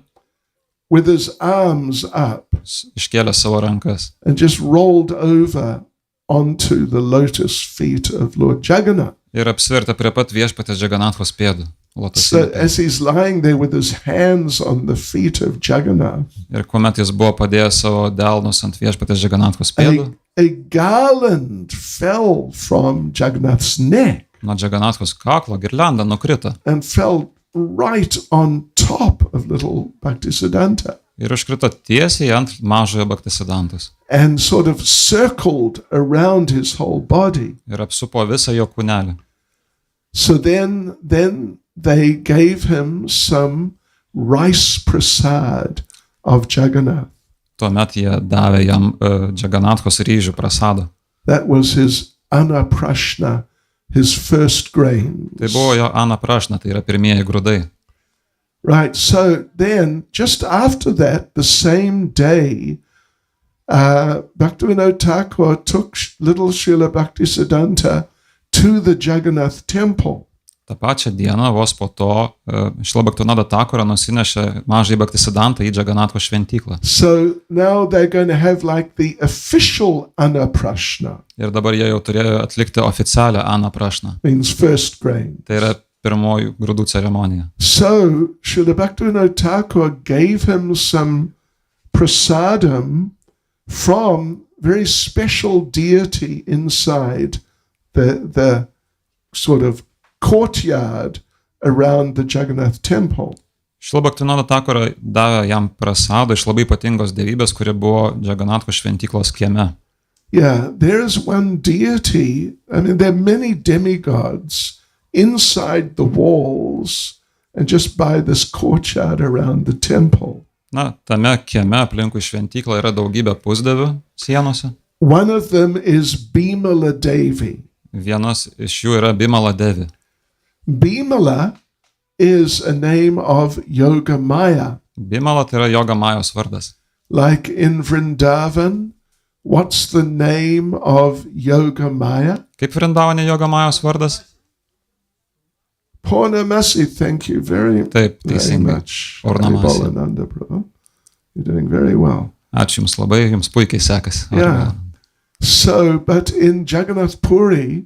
with his arms up. Iškėlė savo rankas. And just rolled over onto the lotus feet of Lord Jagannath. Ir apsivertė prie pat viešpatės Jaganathos pėdų. So as he's lying there with his hands on the feet of Jagannath. Ir kuomet jis buvo padėjęs savo delnus ant viešpatės Jaganathos pėdų. A garland fell from Jagannath's neck. Nuo Jaganathos kaklo girlianda nukrito. And fell right on top of little Bhaktisiddhanta. Ir užkrito tiesiai ant mažojo Bhaktisiddhantos. And sort of circled around his whole body. Ir apsupo visą jo kūnelį. So then they gave him some rice prasad of Jagannath. Tuomet jie davė jam Jaganathos ryžių prasadą. That was his anaprashna, his first grains. Tai buvo jo anaprashna, tai yra pirmieji grūdai. Right, so then, just after that, the same day, Bhaktivinoda Thakur took little Srila Bhaktisiddhanta to the Jagannath temple. Ta pačią dieną, vos po to, Šrilą Bhaktivinodą Thakurą nusinešė mažąjį Bhaktisiddhantą į Jaganathos šventyklą. So now they're going to have like the official anaprashna. Ir dabar jie jau turėjo atlikti oficialią anaprashną. Means first grain. Tai yra pirmojų grūdų ceremonija. So Srila Bhaktivinoda Thakur gave him some prasadam from very special deity inside the sort of courtyard around the Jagannath temple. Šrilą Bhaktivinodą Thakurą davė jam prasadą iš labai ypatingos dievybės, kuri buvo Jaganathos šventyklos kieme. Yeah, there is one deity, there are many demigods inside the walls and just by this courtyard around the temple. Na, tame kieme aplinkui šventyklą yra daugybė pusdievių sienose. One of them is Bimala Devi. Vienas iš jų yra Bimala Devi. Bimala is a name of Yoga Maya. Bimala tai yra Yoga Majos vardas. Like in Vrindavan, what's the name of Yoga Maya? Kaip Vrindavane Yoga Majos vardas? Purnamasi, thank you very much. Purnamasi. Ananda Prabhu. You're doing very well. Ačiū Jums labai, Jums puikiai sekasi. Yeah. So, but in Jagannath Puri,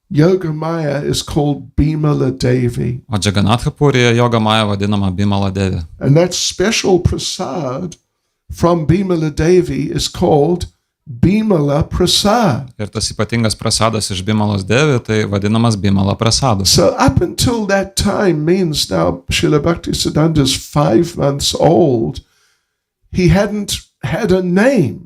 Yoga Maya is called Bimala Devi. O Jagannatha Purija Yoga Maya vadinama Bimala Devi. And that special prasad from Bimala Devi is called Bimala Prasad. Ir tas ypatingas prasadas iš Bimalos Devi, tai vadinamas Bimala prasadu. So up until that time means now Srila Bhaktisiddhanta is 5 months old. He hadn't had a name.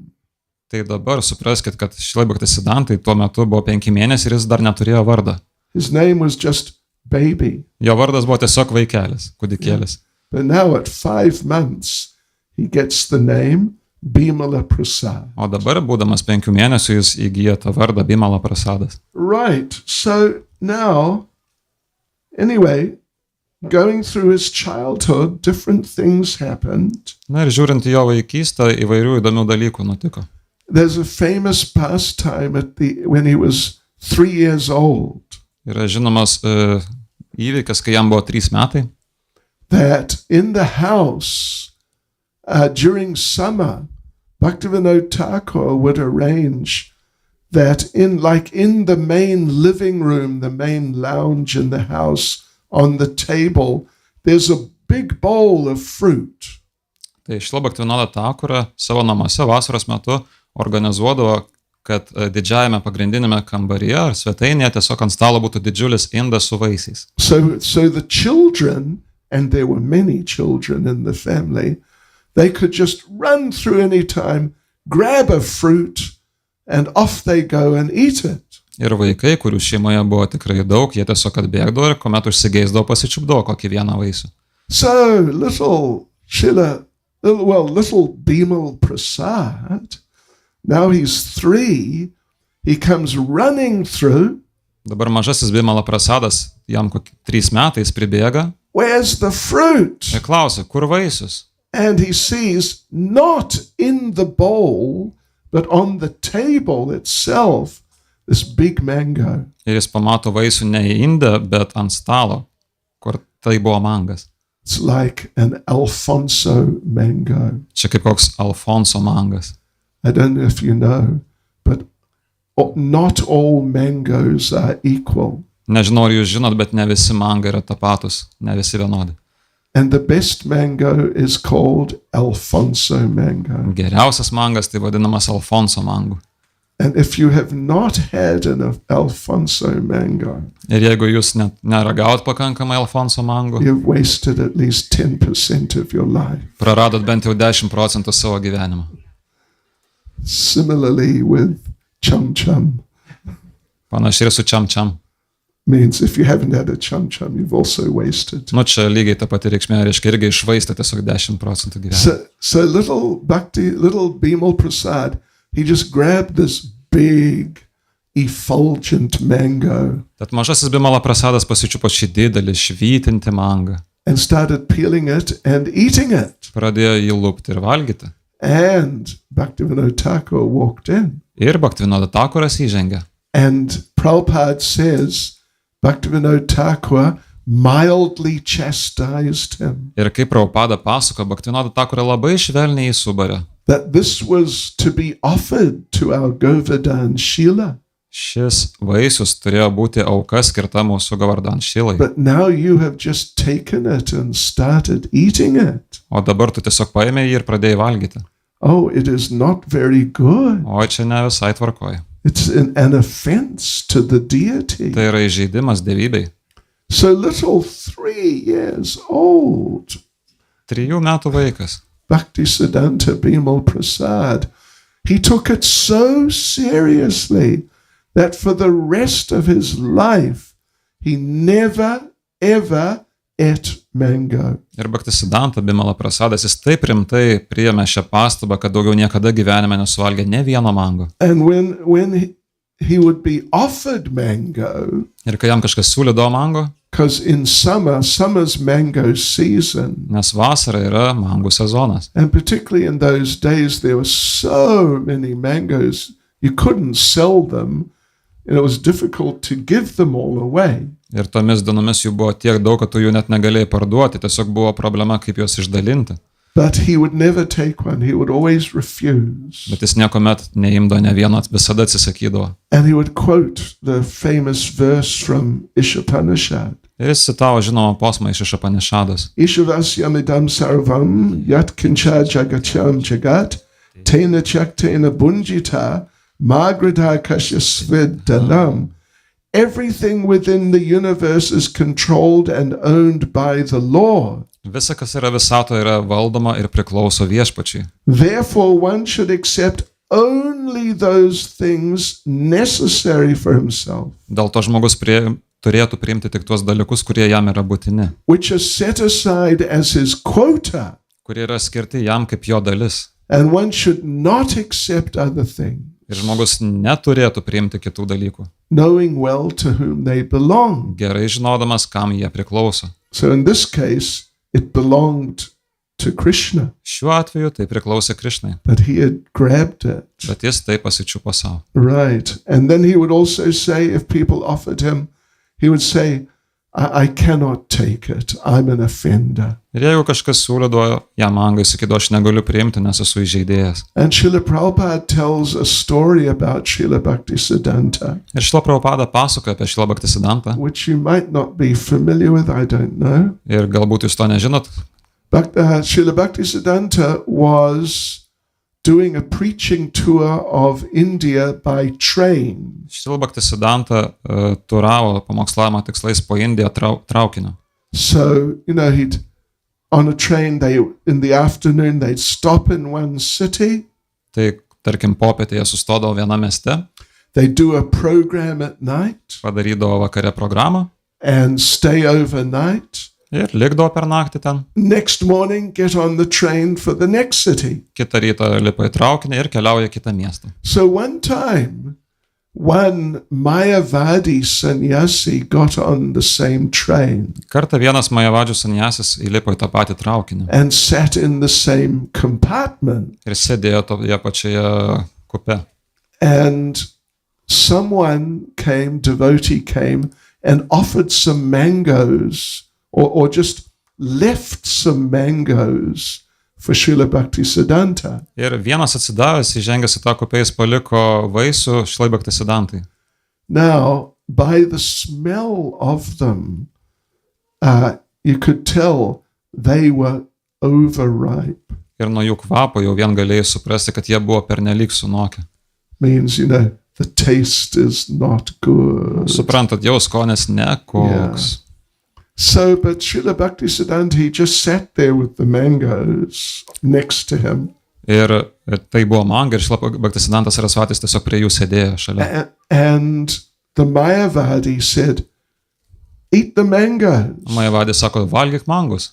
Tai dabar supraskit, kad Šrilai Bhaktisiddhantai tuo metu buvo 5 mėnesiai ir jis dar neturėjo vardą. His name was just baby. Jo vardas buvo tiesiog vaikelis, kūdikėlis. But now at 5 months, he gets the name Bimala Prasad. O dabar, būdamas 5 mėnesių, jis įgyja tą vardą Bimala Prasadas. Right. So now, anyway, going through his childhood, different things happened. Na ir žiūrint į jo vaikystę, įvairių įdomių dalykų nutiko. There's a famous pastime when he was 3 years old. Yra žinomas įvykis, kai jam buvo 3 metai. That in the house, during summer, Bhaktivinoda Thakur would arrange that in the main living room, the main lounge in the house, on the table, there's a big bowl of fruit. Tai Šrilą Bhaktivinodą Thakurą savo namuose vasaros metu organizuodavo, kad didžiajame pagrindinėme kambaryje ar svetainėje tiesiog ant stalo būtų didžiulis indas su vaisiais. So the children, and there were many children in the family, they could just run through any time, grab a fruit, and off they go and eat it. Ir vaikai, kurių šeimoje buvo tikrai daug, jie tiesiog atbėgdavo ir kuomet užsigeisdavo, pasičiupdavo kokį vieną vaisių. So little Bimal Prasad, now he's 3, he comes running through. Dabar mažasis Bimala Prasadas, jam kokį 3 metais pribėga. Where's the fruit? Ir klausia, kur vaisius? And he sees not in the bowl, but on the table itself, this big mango. Ir jis pamato vaisių ne į indą, bet ant stalo, kur tai buvo mangas. It's like an Alfonso mango. Čia kaip koks Alfonso mangas. I don't know if you know, but not all mangoes are equal. Nežinau, ar jūs žinot, bet ne visi mangai yra tapatus, ne visi vienodi. And the best mango is called Alfonso mango. Geriausias mangas tai vadinamas Alfonso mangu. And if you have not had an Alfonso mango, Ir jeigu jūs neragaut pakankamai Alfonso mangu, you've wasted at least 10% of your life. praradot bent jau 10% savo gyvenimo. Similarly with chum chum. Panašiai ir su čiam čiam. Means if you haven't had a chum chum, you've also wasted. Nu, čia lygiai ta pati reikšmė, reiškia irgi išvaistė tiesiog 10% gyvenimo. So little Bimal Prasad, he just grabbed this big, effulgent mango. Tad mažasis Bimala Prasadas pasičiupo šį didelį, švytintį mangą. And started peeling it and eating it. Pradėjo jį lupti ir valgyti. And Bhaktivinoda Thakur walked in. Ir Bhaktivinoda Thakuras įžengė. And Prabhupada says, Bhaktivinoda Thakur mildly chastised him. Ir kaip Prabhupada pasako, Bhaktivinoda Thakurą labai švelniai subarė. That this was to be offered to our Govardhan Shila. Šis vaisius turėjo būti auka skirta mūsų Govardhan Šilai. But now you have just taken it and started eating it. O dabar tu tiesiog paėmė jį ir pradėjai valgyti. Oh, it is not very good. O čia ne visai tvarkoja. It's an offense to the deity. Tai yra įžeidimas dievybei. So little 3 years old, 3 metų vaikas. Bhaktisiddhanta Bimal Prasad, he took it so seriously that for the rest of his life, he never, ever ate mango. Ir Bhaktisidhantą Bimala Prasadas, jis taip rimtai priėmė šią pastabą, kad daugiau niekada gyvenime nesuvalgė ne vieno mango. And when he would be offered mango, Ir kai jam kažkas siūlydavo mango, because in summer's mango season, nes vasara yra mangų sezonas. and particularly in those days, there were so many mangoes, you couldn't sell them, and it was difficult to give them all away. Ir tomis dienomis jų buvo tiek daug, kad tu jų net negalėjai parduoti, tiesiog buvo problema, kaip juos išdalinti. But he would never take one, he would always refuse. Bet jis niekuomet neimdo ne vieno, visada atsisakydavo. And he would quote the famous verse from Ishopanishad. Ir jis citavo žinomą posmą iš Upanishados. Ishavasyamidam sarvam yat kincha jagatyam jagat tena chaktena bunjita magradha kashyasvidalam. Everything within the universe is controlled and owned by the Lord. Visa, kas yra visatoje, yra valdoma ir priklauso viešpačiui. Therefore, one should accept only those things necessary for himself. Dėl to žmogus turėtų priimti tik tuos dalykus, kurie jam yra būtini, which are set aside as his quota, kurie yra skirti jam kaip jo dalis. and one should not accept other things, Ir žmogus neturėtų priimti kitų dalykų, knowing well to whom they belong. gerai žinodamas, kam jie priklauso. So in this case, it belonged to Krishna, Šiuo atveju tai priklausė Krišnai, but he had grabbed it. bet jis tai pasičiupo savo. Right. And then he would also say, if people offered him, he would say, I cannot take it. I'm an offender. Ir jeigu kažkas siūlydavo jam mangai, sakydavo, aš negaliu priimti, nes esu įžeidėjas. And Srila Prabhupada tells a story about Srila Bhaktisidhantą, Ir Šrilą Prabhupada pasakoja apie Šrilą Bhaktisidhantą. which you might not be familiar with, I don't know. Ir galbūt jūs to nežinot. But Srila Bhaktisidhantā was doing a preaching tour of India by train. Šrilą Bhaktisidhantą turavo pamokslavimo tikslais po Indiją traukiniu. So, he'd on a train, in the afternoon, they'd stop in one city. Tai, tarkim, popietėje sustodavo viename mieste, They'd do a program at night padarydavo vakare programą and stay overnight. ir likdavo per naktį ten. Next morning, get on the train for the next city. Kitą rytą lipa į traukinį ir keliauja į kitą miestą. So one time, one Mayavadi sannyasi got on the same train Kartą vienas Majavadžių sanjasis įlipo į tą patį traukinį and sat in the same compartment. ir sėdėjo toje pačioje kupe. And someone came, devotee came, and offered some mangoes or just left some mangoes for Srila Bhaktisidhantā. Ir vienas atsidavęs, įžengęs į tą kupę, jis paliko vaisių Šrilai Bhaktisiddhantai. Now, by the smell of them, you could tell they were overripe. Ir nuo jų kvapo jau vien galėjai suprasti, kad jie buvo pernelyg sunokę. Means, the taste is not good. Suprantat, jau skonis nekoks. So, but Srila Bhaktisiddhantā, he just sat there with the mangoes next to him. Ir tai buvo manga, ir Šrilą Bhaktisidhantą Sarasvatis tiesiog prie jų sėdėjo šalia. And the Mayavadi said, eat the mangoes. Majavadis sako, valgyk mangus.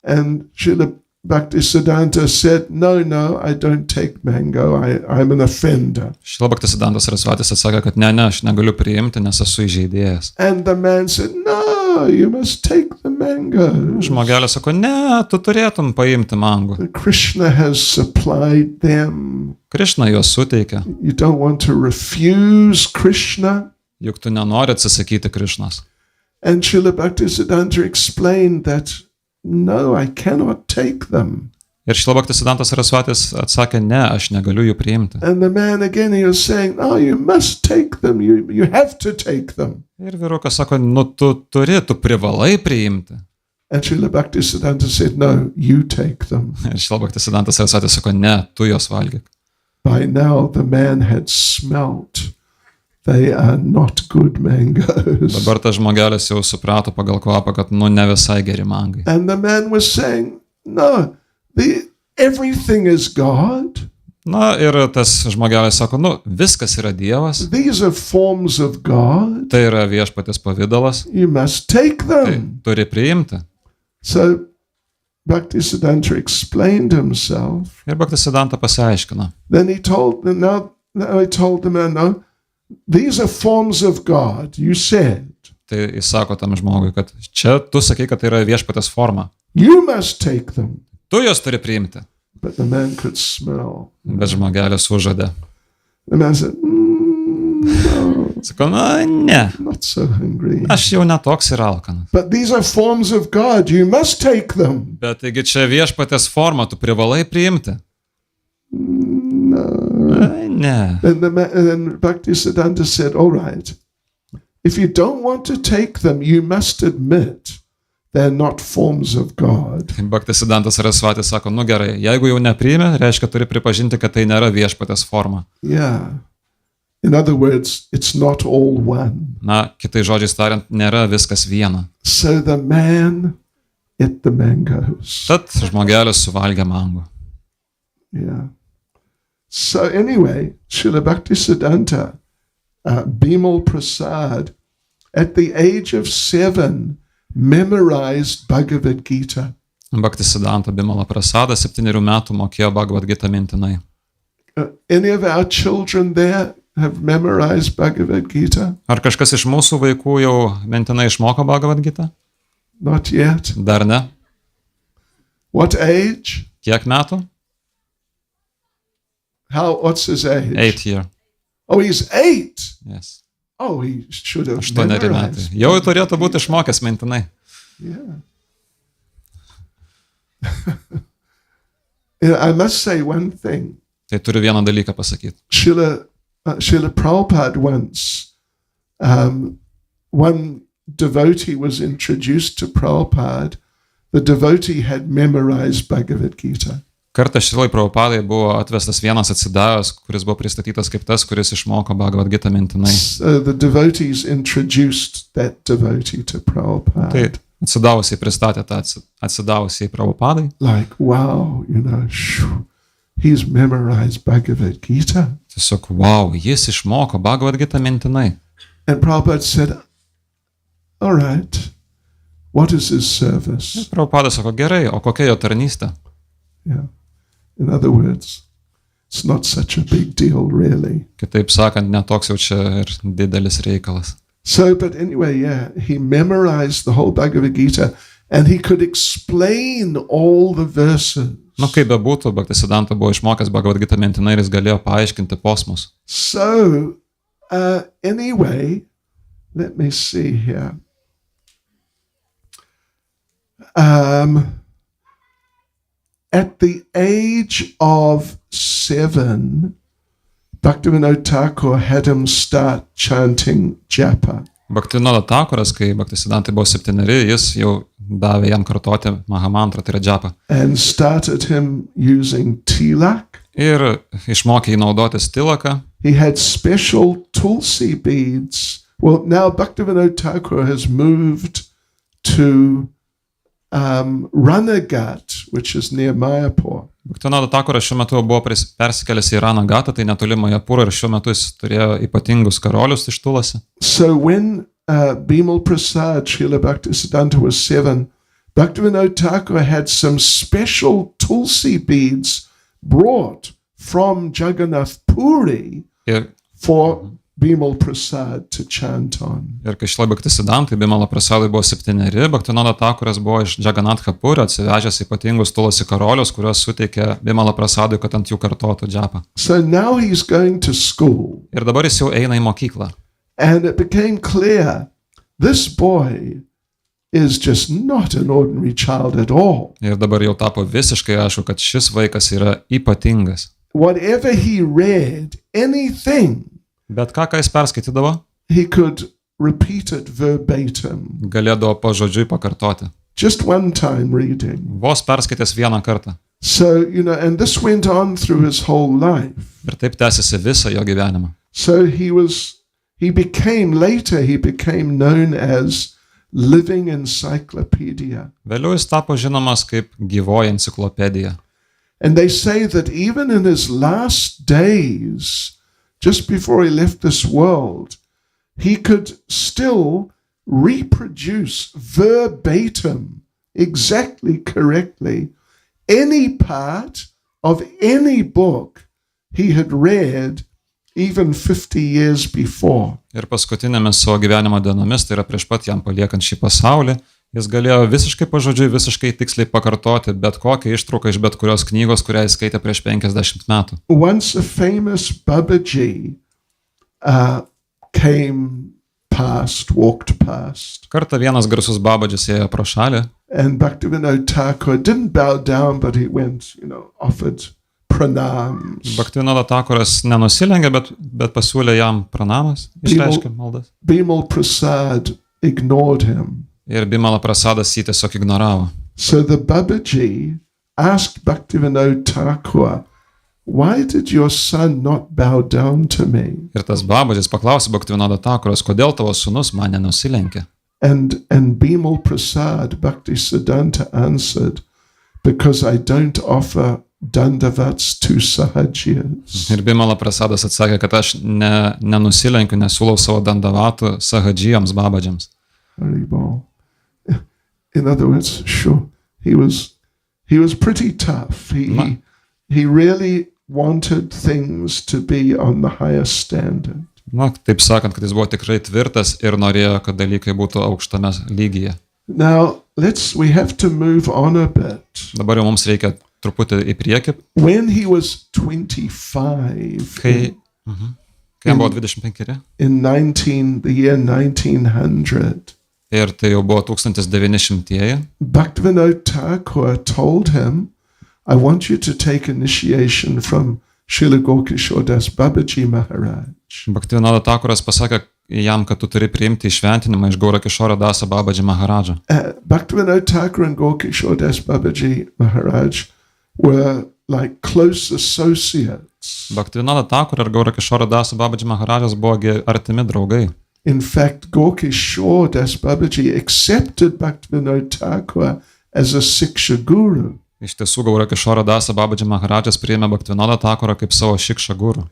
And Srila Bhaktisiddhantā said, no, I don't take mango. I'm an offender. Šrilą Bhaktisiddhantą Sarasvatis atsakė, kad ne, aš negaliu priimti, nes esu įžeidėjas. And the man said, no, you must take the mangoes. Žmogelis sako, ne, tu turėtum paimti mangų. Krishna has supplied them. Krišna juos suteikia. You don't want to refuse Krishna. Juk tu nenori atsisakyti Krišnos. And Srila Bhaktisiddhantā explained that, no, I cannot take them. Ir Šrilą Bhaktisiddhantą Sarasvatis atsakė, ne, aš negaliu jų priimti. And the man again, he was saying, no, you must take them. You have to take them. Ir vyrukas sako, tu privalai priimti. And Srila Bhaktisiddhantā said, no, you take them. Ir Šrilą Bhaktisiddhantą Sarasvatis sako, ne, tu juos valgyk. By now the man had smelt. They are not good mangoes. Dabar tas žmogelis jau suprato pagal kvapą, kad ne visai geri mangai. And the man was saying, no, everything is God. Na ir tas žmogelis sako, viskas yra Dievas. These are forms of God. Tai yra viešpaties pavidalas. You must take Tai them. turi priimti. So Bhaktisiddhantā explained himself. Ir Bhaktisiddhantą pasiaiškino. Then he told the man, no, these are forms of God, you said. Tai jis sako tam žmogui, kad čia tu sakai, kad tai yra viešpaties forma. You must take them. Tu jos turi priimti. But the man could smell. Bet žmogelis užuodė. The man said, no, Sako, ne, not so hungry. aš jau netoks ir alkanas. But these are forms of God, you must take them. Bet taigi čia viešpaties forma, tu privalai priimti. No. Ne. And then Bhaktisiddhantā said, all right, if you don't want to take them, you must admit they're not forms of God. Bhaktisiddhantas Sarasvatis sako, gerai, jeigu jau nepriimi, reiškia turi pripažinti, kad tai nėra viešpaties forma. Yeah. In other words, it's not all one. Na, kitai žodžiais tariant, nėra viskas viena. So the man ate the mangoes. Tad žmogelis suvalgė mangų. Yeah. So anyway, Srila Bhaktisiddhantā, Bimal Prasad, at the age of 7, memorized Bhagavad Gita. Bhaktisidhantą Bimala Prasadas 7 metų mokėjo Bhagavad Gita mintinai. Any of our children there have memorized Bhagavad Gita? Ar kažkas iš mūsų vaikų jau mintinai išmoko Bhagavad Gita? Not yet. Dar ne. What age? Kiek metų? What's his age? 8 year. Oh, he's 8. Yes. Oh, he should have 8 metai. memorized. Jau turėtų būti išmokęs mintinai. Yeah. I must say one thing. Tai turiu vieną dalyką pasakyti. Srila Prabhupada once, one devotee was introduced to Prabhupada. The devotee had memorized Bhagavad Gita. Kartą Šrilai Prabhupadai buvo atvestas vienas atsidavęs, kuris buvo pristatytas kaip tas, kuris išmoko Bhagavad Gita mintinai. So the devotees introduced that devotee to Prabhupada. Tai atsidavusiai pristatė tą atsidavusiai Prabhupadai. Like, wow, he's memorized Bhagavad Gita. Tiesiog, wow, jis išmoko Bhagavad Gita mintinai. And Prabhupada said, all right, what is his service? Prabhupada sako, gerai, o kokia jo tarnystė? Yeah. In other words, it's not such a big deal, really. Kitaip sakant, netoks jau čia ir didelis reikalas. So, but anyway, yeah, he memorized the whole Bhagavad Gita and he could explain all the verses. Kaip bebūtų, Bhaktisidhanta buvo išmokęs Bhagavad Gita mintinai ir jis galėjo paaiškinti posmus. So, anyway, let me see here. At the age of 7, Bhaktivinoda Thakur had him start chanting japa. Bhaktivinoda Thakuras, kai Bhaktisiddhantai buvo 7, jis jau davė jam kartoti Mahamantrą, tai yra džapą. And started him using tilak. Ir išmokė jį naudotis tilaką. He had special tulsi beads. Well, now Bhaktivinoda Thakur has moved to Ranagat, which is near Mayapur. Bhaktivinoda Thakuras šiuo metu buvo persikėlęs į Ranagatą, tai netoli Majapūro, ir šiuo metu jis turėjo ypatingus karolius iš tulasi. So when Bimal Prasad Šrilā Bhaktisidhantā was 7, Bhaktivinoda Thakur had some special tulsi beads brought from Jagannath Puri for Bimal Prasad to chant on. Ir kai Šrilai Bhaktisidhantai Bimala Prasadai buvo 7, Bhaktivinoda Thakuras buvo iš Jagannath Puri atsivežęs ypatingus tulasi karolius, kuriuos suteikė Bimala Prasadui, kad ant jų kartotų džapą. So now he's going to school. Ir dabar jis jau eina į mokyklą. And it became clear this boy is just not an ordinary child at all. Ir dabar jau tapo visiškai aišku, kad šis vaikas yra ypatingas. Whatever he read, anything, bet ką jis perskaitydavo, he could repeat it verbatim. Galėdavo pažodžiui pakartoti. Just one time reading. Vos perskaitęs vieną kartą. So, and this went on through his whole life. Ir taip tęsiasi visą jo gyvenimą. So he became known as living encyclopedia. Vėliau jis tapo žinomas kaip gyvoji enciklopedija. And they say that even in his last days, just before he left this world, he could still reproduce verbatim, exactly correctly, any part of any book he had read even 50 years before. Ir paskutinėmis savo gyvenimo dienomis, tai yra prieš pat jam paliekant šį pasaulį, jis galėjo visiškai pažodžiui, visiškai tiksliai pakartoti bet kokią ištrauką iš bet kurios knygos, kurią jis skaitė prieš 50 metų. Once a famous Babaji walked past. Kartą vienas garsus Babadžis ėjo pro šalį. And Bhaktivinoda Thakur didn't bow down, but he went, offered pranams. Bhaktivinoda Thakuras nenusilenkė, bet pasiūlė jam pranamas, išreiškė maldas. Bimal Prasad ignored him. Ir Bimala Prasadas jį tiesiog ignoravo. So the Babaji asked Bhaktivinoda Thakur, why did your son not bow down to me? Ir tas Babadžis paklausė Bhaktivinoda Thakuras, kodėl tavo sūnus man nenusilenkė? And Bimal Prasad Bhaktisiddhanta answered, because I don't offer dandavats to sahajiyas. Ir Bimala Prasadas atsakė, kad aš nenusilenkiu, nesiūlau savo dandavatų sahadžijams, babadžiams. Haribol. In other words, sure, he was pretty tough. He really wanted things to be on the highest standard. Taip sakant, kad jis buvo tikrai tvirtas ir norėjo, kad dalykai būtų aukštame lygyje. Now, we have to move on a bit. Dabar jau mums reikia truputį į priekį. When he was 25, Kai jam buvo 25. In the year 1900, Ir tai jau buvo 1900-ieji. Bhaktivinoda Thakur told him, I want you to take initiation from Srila Gaura Das Babaji Maharaj. Bhaktivinoda Thakuras pasakė jam, kad tu turi priimti įšventinimą iš Gaura Dasa Babaji Maharadžą. Bhaktivinoda Thakur and Gaura Das Babaji Maharaj were like close associates. Bhaktivinoda Thakur ir Gaura Dasa Babaji Maharadžas buvo artimi draugai. In fact, Gaura Das Babaji accepted Bhaktivinoda Thakur as a Siksha guru. Iš tiesų, Gaura Dasa Babaji Maharadžas priėmė Bhaktivinoda Thakurą kaip savo Shiksha guru.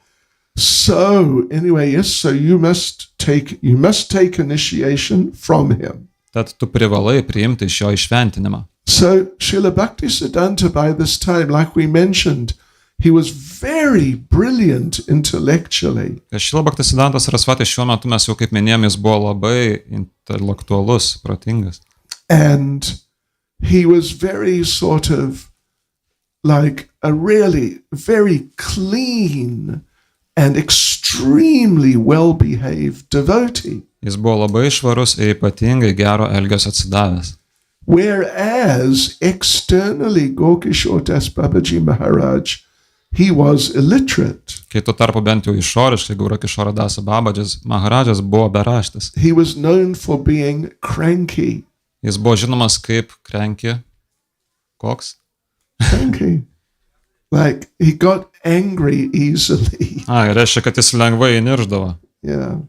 So, anyway, yes, so you must take initiation from him. Tad tu privalai priimti iš jo įšventinimą. So, Šrilā Bhaktisidhantā, by this time, like we mentioned, he was very brilliant intellectually. Šrilā Bhaktisidhantą Sarasvatį šiuo metu mes jau kaip minėjom, jis buvo labai intelektualus, protingas. And he was very sort of like a really very clean and extremely well-behaved devotee. Jis buvo labai švarus ir ypatingai gero elgesio atsidavęs. Whereas externally Gaura Das Babaji Maharaj, he was illiterate. Kai tuo tarpu bent jau išoriškai Gaura Dasa Babadžis Maharadžas buvo beraštis. He was known for being cranky. Jis buvo žinomas kaip cranky. Koks? Cranky. Like, he got angry easily. Reiškia, kad jis lengvai įnirždavo. Yeah.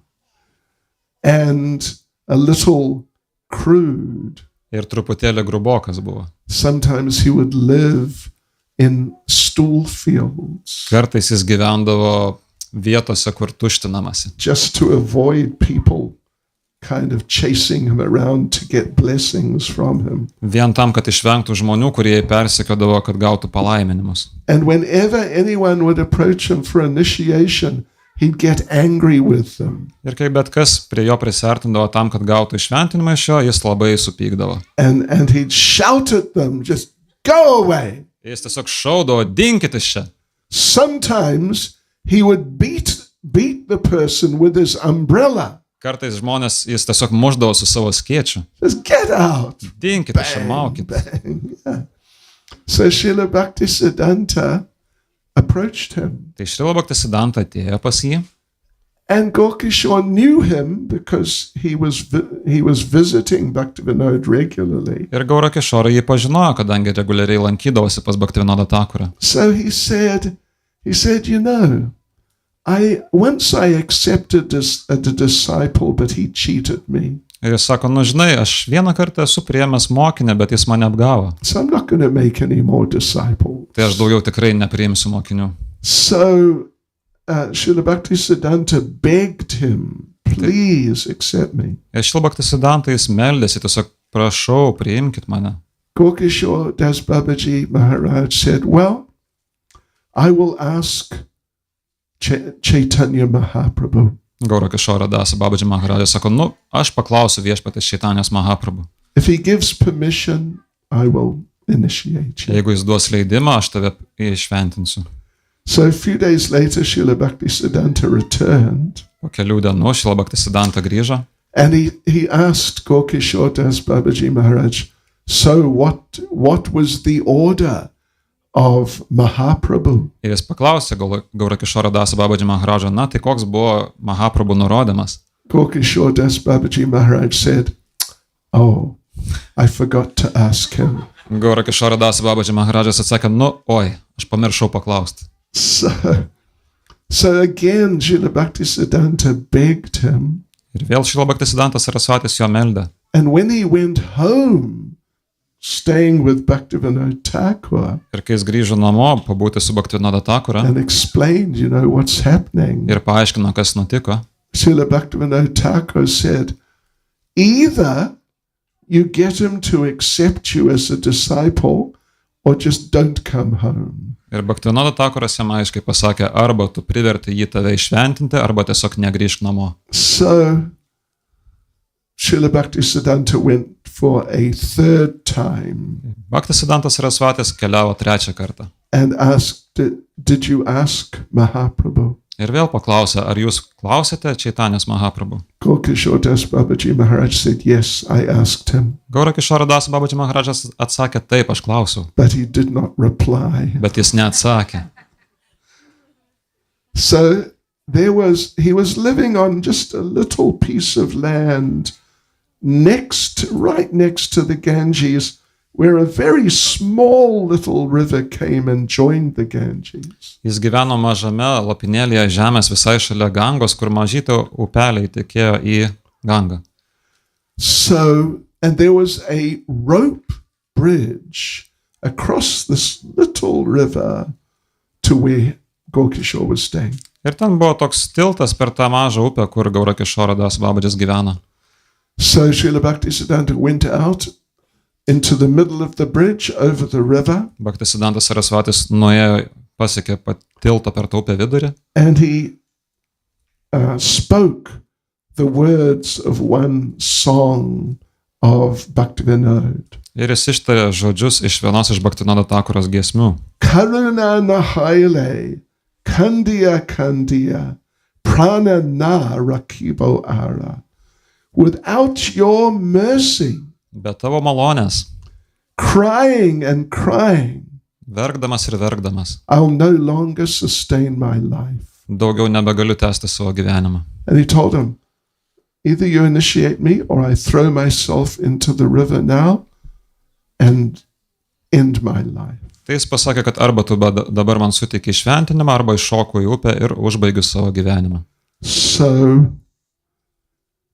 And a little crude. Ir truputėlį grubokas buvo. Sometimes he would live in stool fields. Kartais jis gyvendavo vietose, kur tuštinamasi. Just to avoid people kind of chasing him around to get blessings from him. Vien tam, kad išvengtų žmonių, kurie persekiodavo, kad gautų palaiminimus. And whenever anyone would approach him for initiation, he'd get angry with them. Ir kai bet kas prie jo prisartindavo tam, kad gautų išventinimą iš jo, jis labai supykdavo. And he'd shout at them, just go away. Jis tiesiog šaudavo, dinkit iš čia. Sometimes he would beat the person with his umbrella. Kartais žmonės jis tiesiog muždavo su savo skėčiu. Just get out. Dinkit iš čia, maukit. Yeah. So Šrilā Bhaktisidhantā approached him. Tai Šrilā Bhaktisidhantā atėjo pas jį. And Gaura knew him because he was visiting Bhaktivinoda regularly. Ir Gaura jį pažinojo, kadangi reguliariai lankydavosi pas Bhaktivinodą Thakurą. So he said, you know, once I accepted a disciple, but he cheated me. Ir jis sako, žinai, aš vieną kartą esu priėmęs mokinę, bet jis mane apgavo. So I'm not going to make any more disciples. Tai aš daugiau tikrai nepriimsiu mokinių. So Šrilā Bhaktisidhantā begged him, please accept me. Ir Šrilā Bhaktisidhantā jis meldėsi, tiesiog prašau, priimkit mane. Gaura Das Babaji Maharaj said, well, I will ask Chaitanya Mahaprabhu. Gaura Dasa Babaji Maharadžas sako, aš paklausiu viešpatės Čaitanijos Mahaprabhu. If he gives permission, I will initiate you. Jeigu jis duos leidimą, aš tave išventinsiu. So a few days later, Šrilā Bhaktisidhantā returned. Po kelių dienų Šrilā Bhaktisidhantā grįžo. And he asked Gaura Das Babaji Maharaj, so what was the order of Mahaprabhu? Ir jis paklausė Gaura Dasa Babaji Maharadžą, tai koks buvo Mahaprabhu nurodymas? Gaura Das Babaji Maharaj said, oh, I forgot to ask him. Gaura Dasa Babaji Maharadžas atsakė, aš pamiršau paklausti. So again, Šrilā Bhaktisidhantā begged him. Ir vėl Šrilā Bhaktisidhantā Sarasvatis jo meldė. And when he went home staying with Bhaktivinoda Thakur Ir kai jis grįžo namo, pabūti su Bhaktivinoda Thakura and explained, what's happening, ir paaiškino, kas nutiko, Srila Bhaktivinoda Thakur said, either you get him to accept you as a disciple or just don't come home. ir Bhaktivinoda Thakuras jam aiškiai pasakė, arba tu priverti jį tave išventinti, arba tiesiog negrįžk namo. So Srila Bhaktisiddhanta went for a third time Bhaktisiddhantas Sarasvatis keliavo trečią kartą. and asked, did you ask Mahaprabhu? Ir vėl paklausė, ar jūs klausėte Čaitanės Mahaprabhu? Gaura Das Babaji Maharaj said, yes, I asked him, Gaura Das Babaji Maharajas atsakė, taip, aš klausiau, but he did not reply. bet jis neatsakė. So he was living on just a little piece of land right next to the Ganges, where a very small little river came and joined the Ganges. Jis gyveno mažame lopinėlyje žemės visai šalia Gangos, kur mažytė upeliai tekėjo į Gangą. So, and there was a rope bridge across this little river to where Gaura was staying. Ir ten buvo toks tiltas per tą mažą upę, kur Gaura Das Babadžis gyveno. So Srila Bhaktisiddhanta went out into the middle of the bridge over the river. Bhaktisiddhantas Sarasvatis nuėjo, pasiekė tiltą per tą upę vidurį. And he spoke the words of one song of Bhaktivinoda. Ir jis ištarė žodžius iš vienos iš Bhaktivinoda Thakuros giesmių. Karuna nahaile, kandiya kandiya, prana na rakibo ara. Without your mercy, Be tavo malonės, crying and crying, verkdamas ir verkdamas, I'll no longer sustain my life. daugiau nebegaliu tęsti savo gyvenimą. And he told him, either you initiate me or I throw myself into the river now and end my life. Tai jis pasakė, kad arba tu dabar man suteiki šventinimą, arba iššoku į upę ir užbaigiu savo gyvenimą. So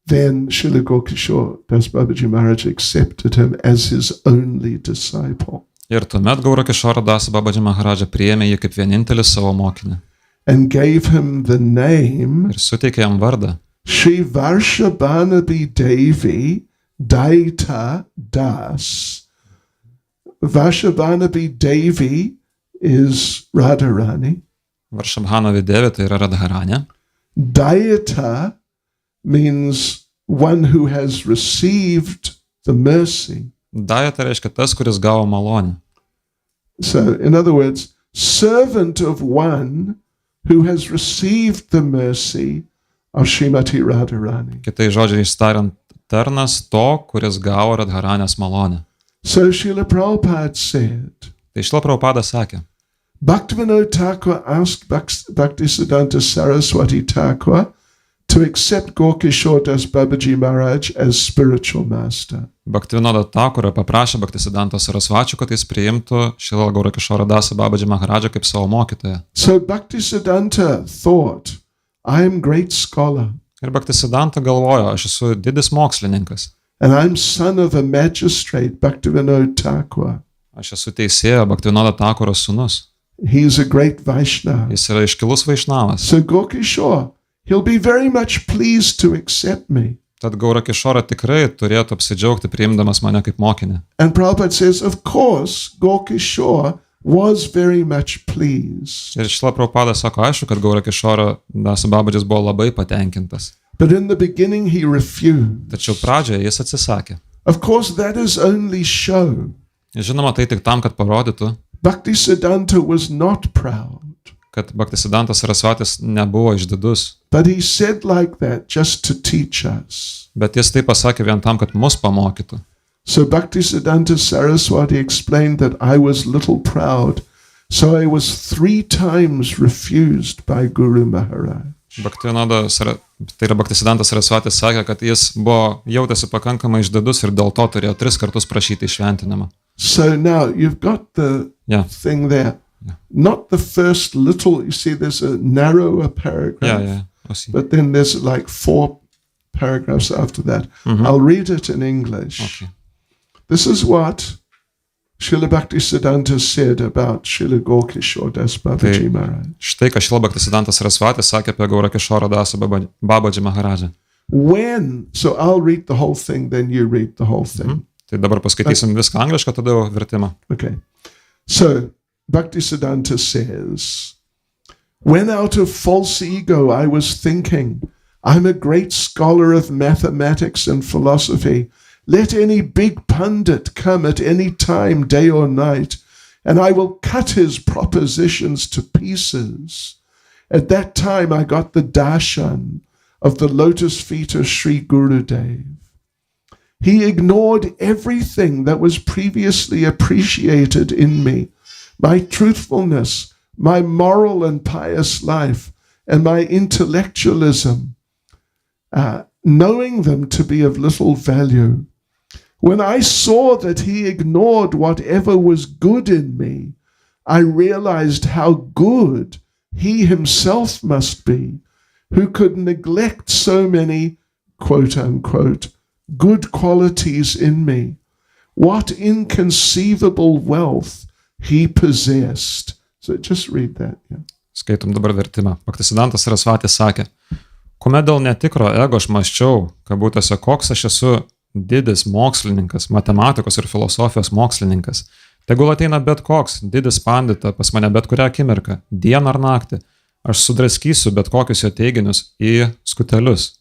then Srila Gaura Das Babaji Maharaj accepted him as his only disciple. Ir tuomet Gaura Das Babaji Maharaja priėmė jį kaip vienintelį savo mokinį. And gave him the name Ir suteikė jam vardą. Shri Varshabhanabi Devi Daita Das. Varshabhanabi Devi is Radharani. Varshabhanavi Devi tai yra Radharanė. Daita means one who has received the mercy. Daja tai reiškia tas, kuris gavo malonę. So, in other words, servant of one who has received the mercy of Srimati Radharani. Kitai žodžiais tariant, tarnas to, kuris gavo Radharanės malonę. So Srila Prabhupada said, Tai Šrila Prabhupada sakė, Bhaktivinoda Thakur asked Bhaktisiddhanta Saraswati Thakur to accept Gaura Das Babaji Maharaj as spiritual master. Bhaktivinoda Thakura paprašė Bhaktisiddhanto Sarasvačio, kad jis priimtų Šrilą Gaura Das Babaji Maharadžą kaip savo mokytoją. So Bhaktisiddhanta thought, I am great scholar. Ir Bhaktisiddhanta galvojo, aš esu didis mokslininkas. And I'm son of a magistrate, Bhaktivinoda Thakur. Aš esu teisėja Bhaktivinoda Thakuros sūnus. He's a great Vaishnava. Jis yra iškilus vaišnavas. So Gaura, he'll be very much pleased to accept me. Tad Gaura tikrai turėtų apsidžiaugti priimdamas mane kaip mokinį. And Prabhupada says, of course, Gaura was very much pleased. Ir Šrila Prabhupada sako, aišku, kad Gaura Das Babadžis buvo labai patenkintas. But in the beginning he refused. Tačiau pradžioje jis atsisakė. Of course, that is only show. Žinoma, tai tik tam, kad parodytų, Bhaktisiddhanta was not proud. kad Bhaktisiddhantas Sarasvatis nebuvo išdidus. But he said like that just to teach us. Bet jis tai pasakė vien tam, kad mus pamokytų. So Bhaktisiddhanta Saraswati explained that I was little proud, so I was 3 times refused by Guru Maharaj. Tai yra Bhaktisiddhantas Sarasvatis sakė, kad jis buvo jautėsi pakankamai išdidus ir dėl to turėjo 3 kartus prašyti išventinimą. So now you've got the thing there. Not the first little, you see there's a narrower paragraph, but then there's like 4 paragraphs after that. I'll read it in English. Okay. This is what Šrilā Bhaktisidhantā said about Šrila Gaura Das Babaji Maharaj. Štai, ką Šrilą Bhaktisidhantą Sarasvatį sakė apie Gaura-arati Babaji Maharadžą. So I'll read the whole thing, then you read the whole thing. Tai dabar paskaitysim viską anglišką, tada jau vertimą. Okay. So Bhaktisiddhanta says, when out of false ego I was thinking, I'm a great scholar of mathematics and philosophy. Let any big pundit come at any time, day or night, and I will cut his propositions to pieces. At that time I got the darshan of the lotus feet of Sri Gurudev. He ignored everything that was previously appreciated in me, my truthfulness, my moral and pious life, and my intellectualism, knowing them to be of little value. When I saw that he ignored whatever was good in me, I realized how good he himself must be, who could neglect so many, quote unquote, good qualities in me. What inconceivable wealth he possessed. So just read that. Yeah. Skaitom dabar vertimą. Bhaktisiddhantas Sarasvatį sakė, kuomet dėl netikro ego aš mąsčiau, kabutėse, koks aš esu didis mokslininkas, matematikos ir filosofijos mokslininkas. Tegul ateina bet koks didis pandita pas mane bet kurią akimirką, dieną ar naktį. Aš sudraskysiu bet kokius jo teiginius į skutelius.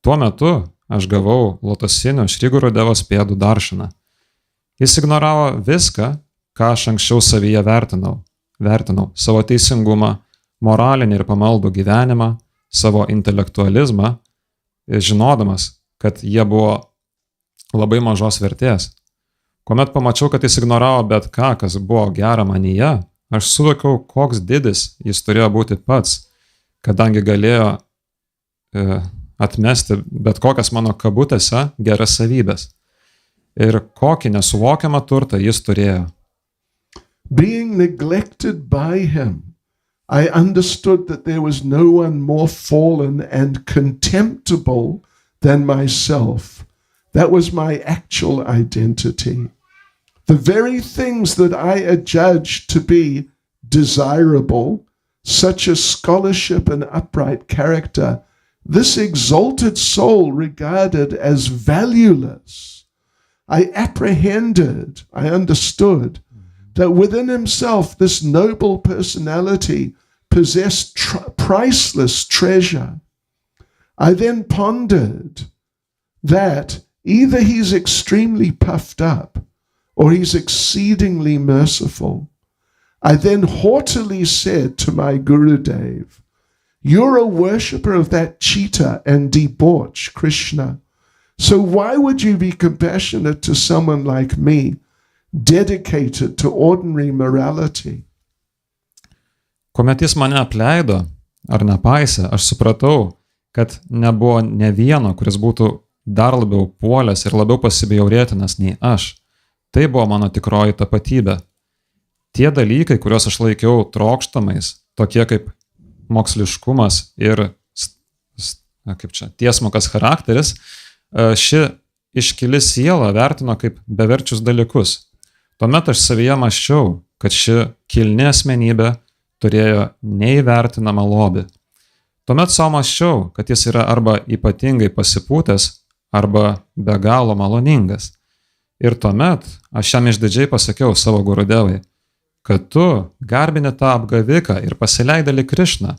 Tuo metu aš gavau lotosinių Šri Gurudevos pėdų darshaną. Jis ignoravo viską, ką aš anksčiau savyje vertinau. Savo teisingumą, moralinį ir pamaldų gyvenimą, savo intelektualizmą, žinodamas, kad jie buvo labai mažos vertės. Kuomet pamačiau, kad jis ignoravo bet ką, kas buvo gera manyje, aš suvokiau, koks didis jis turėjo būti pats, kadangi galėjo atmesti bet kokias mano kabutėse geras savybės. Ir kokį nesuvokiamą turtą jis turėjo. Being neglected by him, I understood that there was no one more fallen and contemptible than myself. That was my actual identity. The very things that I adjudged to be desirable, such as scholarship and upright character, this exalted soul regarded as valueless. I understood that within himself this noble personality possessed priceless treasure. I then pondered that either he's extremely puffed up or he's exceedingly merciful. I then haughtily said to my Gurudev, you're a worshipper of that cheetah and debauch, Krishna. So why would you be compassionate to someone like me, dedicated to ordinary morality? Kuomet jis mane apleido ar nepaisė, aš supratau, kad nebuvo ne vieno, kuris būtų dar labiau puolęs ir labiau pasibjaurėtinas nei aš. Tai buvo mano tikroji tapatybė. Tie dalykai, kuriuos aš laikiau trokštamais, tokie kaip moksliškumas ir tiesmukas charakteris, ši iškili siela vertino kaip beverčius dalykus. Tuomet aš savyje mąsčiau, kad ši kilni asmenybė turėjo neįvertinamą lobį. Tuomet savo mąsčiau, kad jis yra arba ypatingai pasipūtęs, arba be galo maloningas. Ir tuomet aš jam išdidžiai pasakiau savo Gurudevai, kad tu garbini tą apgaviką ir pasileidėlį Krišną.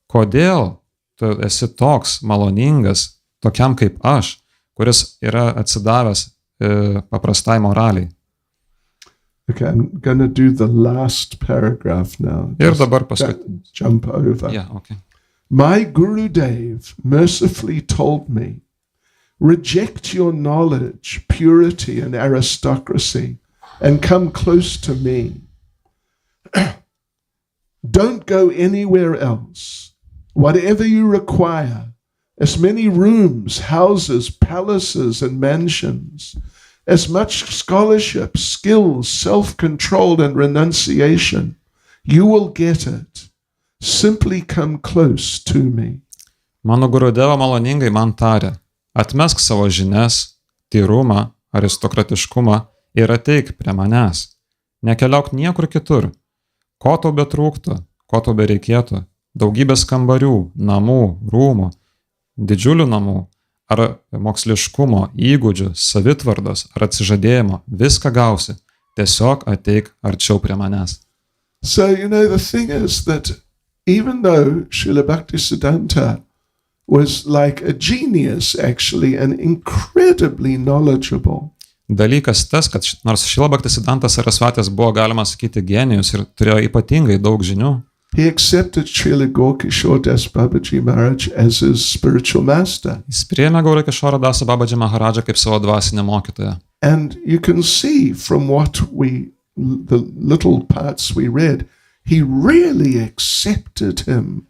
Kodėl tu esi toks maloningas, tokiam kaip aš, kuris yra atsidavęs paprastai moraliai. Okay, I'm going to do the last paragraph now. Ir dabar paskutinis. Jump over. Yeah, okay. My Gurudev mercifully told me, reject your knowledge, purity, and aristocracy, and come close to me. Don't go anywhere else. Whatever you require, as many rooms, houses, palaces, and mansions, as much scholarship, skills, self-control, and renunciation, you will get it. Simply come close to me. Mano Gurudeva maloningai man tarė, atmesk savo žinias, tyrumą, aristokratiškumą ir ateik prie manęs. Nekeliauk niekur kitur. Ko tau betrūktų, ko tau bereikėtų, daugybės kambarių, namų, rūmų, didžiulių namų, ar moksliškumo, įgūdžių, savitvardos, ar atsižadėjimo, viską gausi. Tiesiog ateik arčiau prie manęs. So, the thing is that even though Šrilā Bhaktisidhantā was like a genius, actually, and incredibly knowledgeable, Dalykas tas, kad nors Šrilā Bhaktisidhantas Sarasvatis buvo, galima sakyti, genijus ir turėjo ypatingai daug žinių, he accepted Srila Gaura-Kishore Das Babaji Maharaj as his spiritual master. jis priėmė Gaura-Kishore Dasą Babadžį Maharadžą kaip savo dvasinę mokytoją. And you can see from the little parts we read, he really accepted him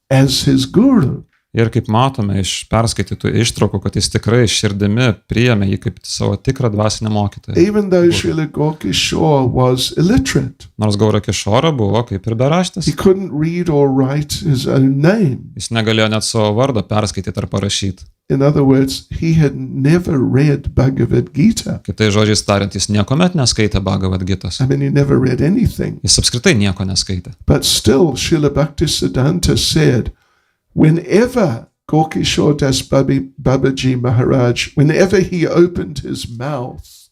as his guru. Ir kaip matome iš perskaitytų ištraukų, kad jis tikrai širdimi priėmė jį kaip savo tikrą dvasinę mokytoją. Even though Srila Gaura-Kishore was illiterate, Nors Gaura-Kishore buvo kaip ir beraštis. he couldn't read or write his own name. Jis negalėjo net savo vardą perskaityti ar parašyti. In other words, he had never read Bhagavad Gita. Kitai žodžiais tariant, jis niekuomet neskaitė Bhagavad Gitos. I mean, he never read anything. Jis apskritai nieko neskaitė. But still, Srila Bhaktisiddhanta said, whenever Gaura-Kishore Das Babaji Maharaj, whenever he opened his mouth,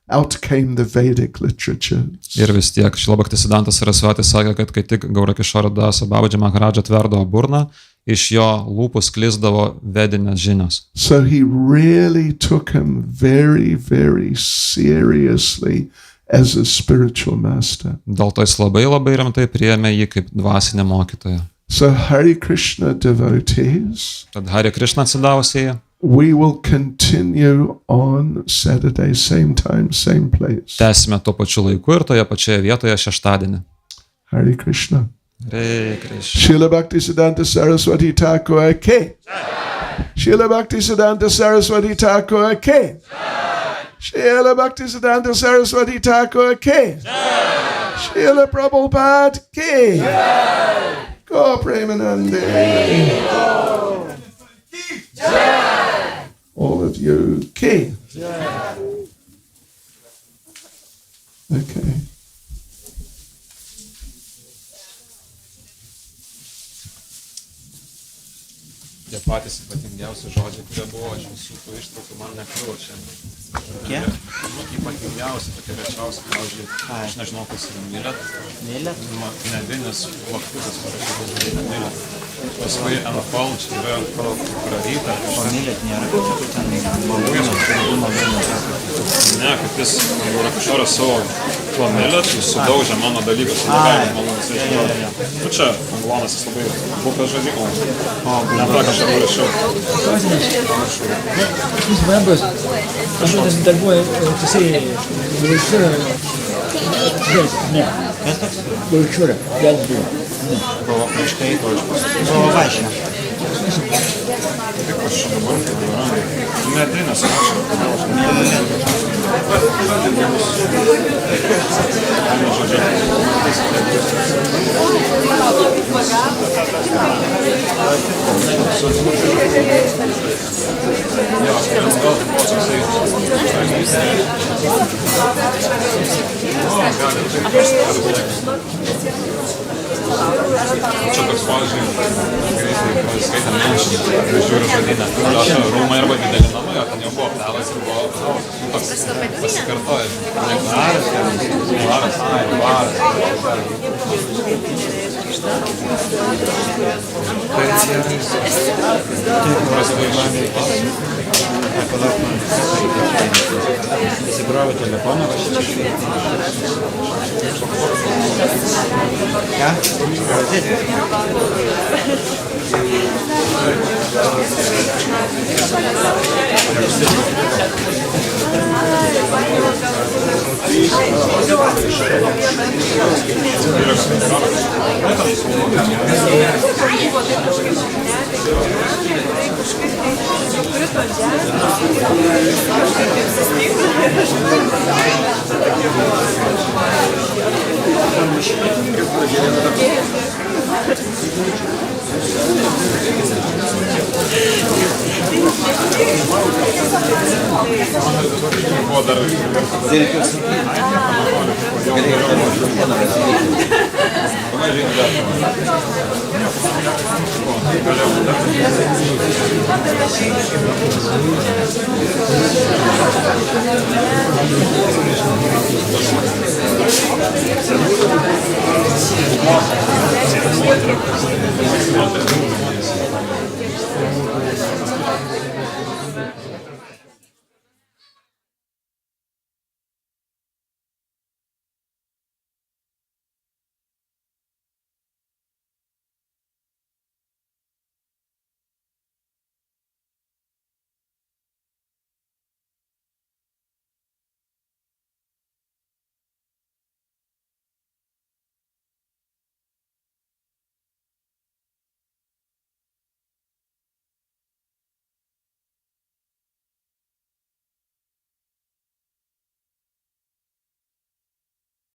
out came the Vedic literatures. Ir vis tiek Šrilā Bhaktisidhantas Sarasvatis sakė, kad kai tik Gaura-Kishore Dasą Babadžį Maharadžą atverdavo burną, iš jo lūpų sklisdavo vedinės žinios. So he really took him very, very seriously as a spiritual master. Dėl to jis labai rimtai priėmė jį kaip dvasinę mokytoją. So Hare Krishna devotees, Tad Hare Krishna atsidavusieji, we will continue on Saturday, same time, same place. tęsime tuo pačiu laiku ir toje pačioje vietoje šeštadienį. Hare Krishna. Hare Krishna. Šrilā Bhaktisidhantā Sarasvatī Thakur ke. Šrilā Bhaktisidhantā Sarasvatī Thakur ke. Šrilā Bhaktisidhantā Sarasvatī Thakur ke. Šrilā Prabhupada ke. Go Premanande. All of you ke. Okay. Tie patys ypatingiausi žodžiai, kurie buvo iš visų tų ištraukų, man nekliuvo šiandien. Kiek? Ypatingiausi, tokie rečiausi, pavyzdžiui, aš nežinau, kas yra mylet. Mylet? Ne, Vinis Vaktukas parašytas mylet. Paskui Anapal, čia yra Ryto. O mylet nėra, ten malūnas. Ne, kad jis Gaura-Kishore savo tuo mylet, jis sudaužė mano dalyką, su negalima malūnas. Nu čia, anglonas jis labai bukas žodžimas. Ne tą kažką parašiau. Jūs bambus, aš žodės darbuoju teisėjai Vilčiūrą. Ne. Kas toks? Vilčiūrą. Vėl buvo. Buvo miškai, buvo vaišė. Kaip aš čia dabar kaip yra? Medinės mašą. Čia toks, pavyzdžiui, kai skaitė menšį, žiūriu žodinę. Rūmai arba dideli namai, o ten jau buvo pelas ir buvo toks pasikartoja. Varas. Įsibravo telefoną, ką? Buvo dar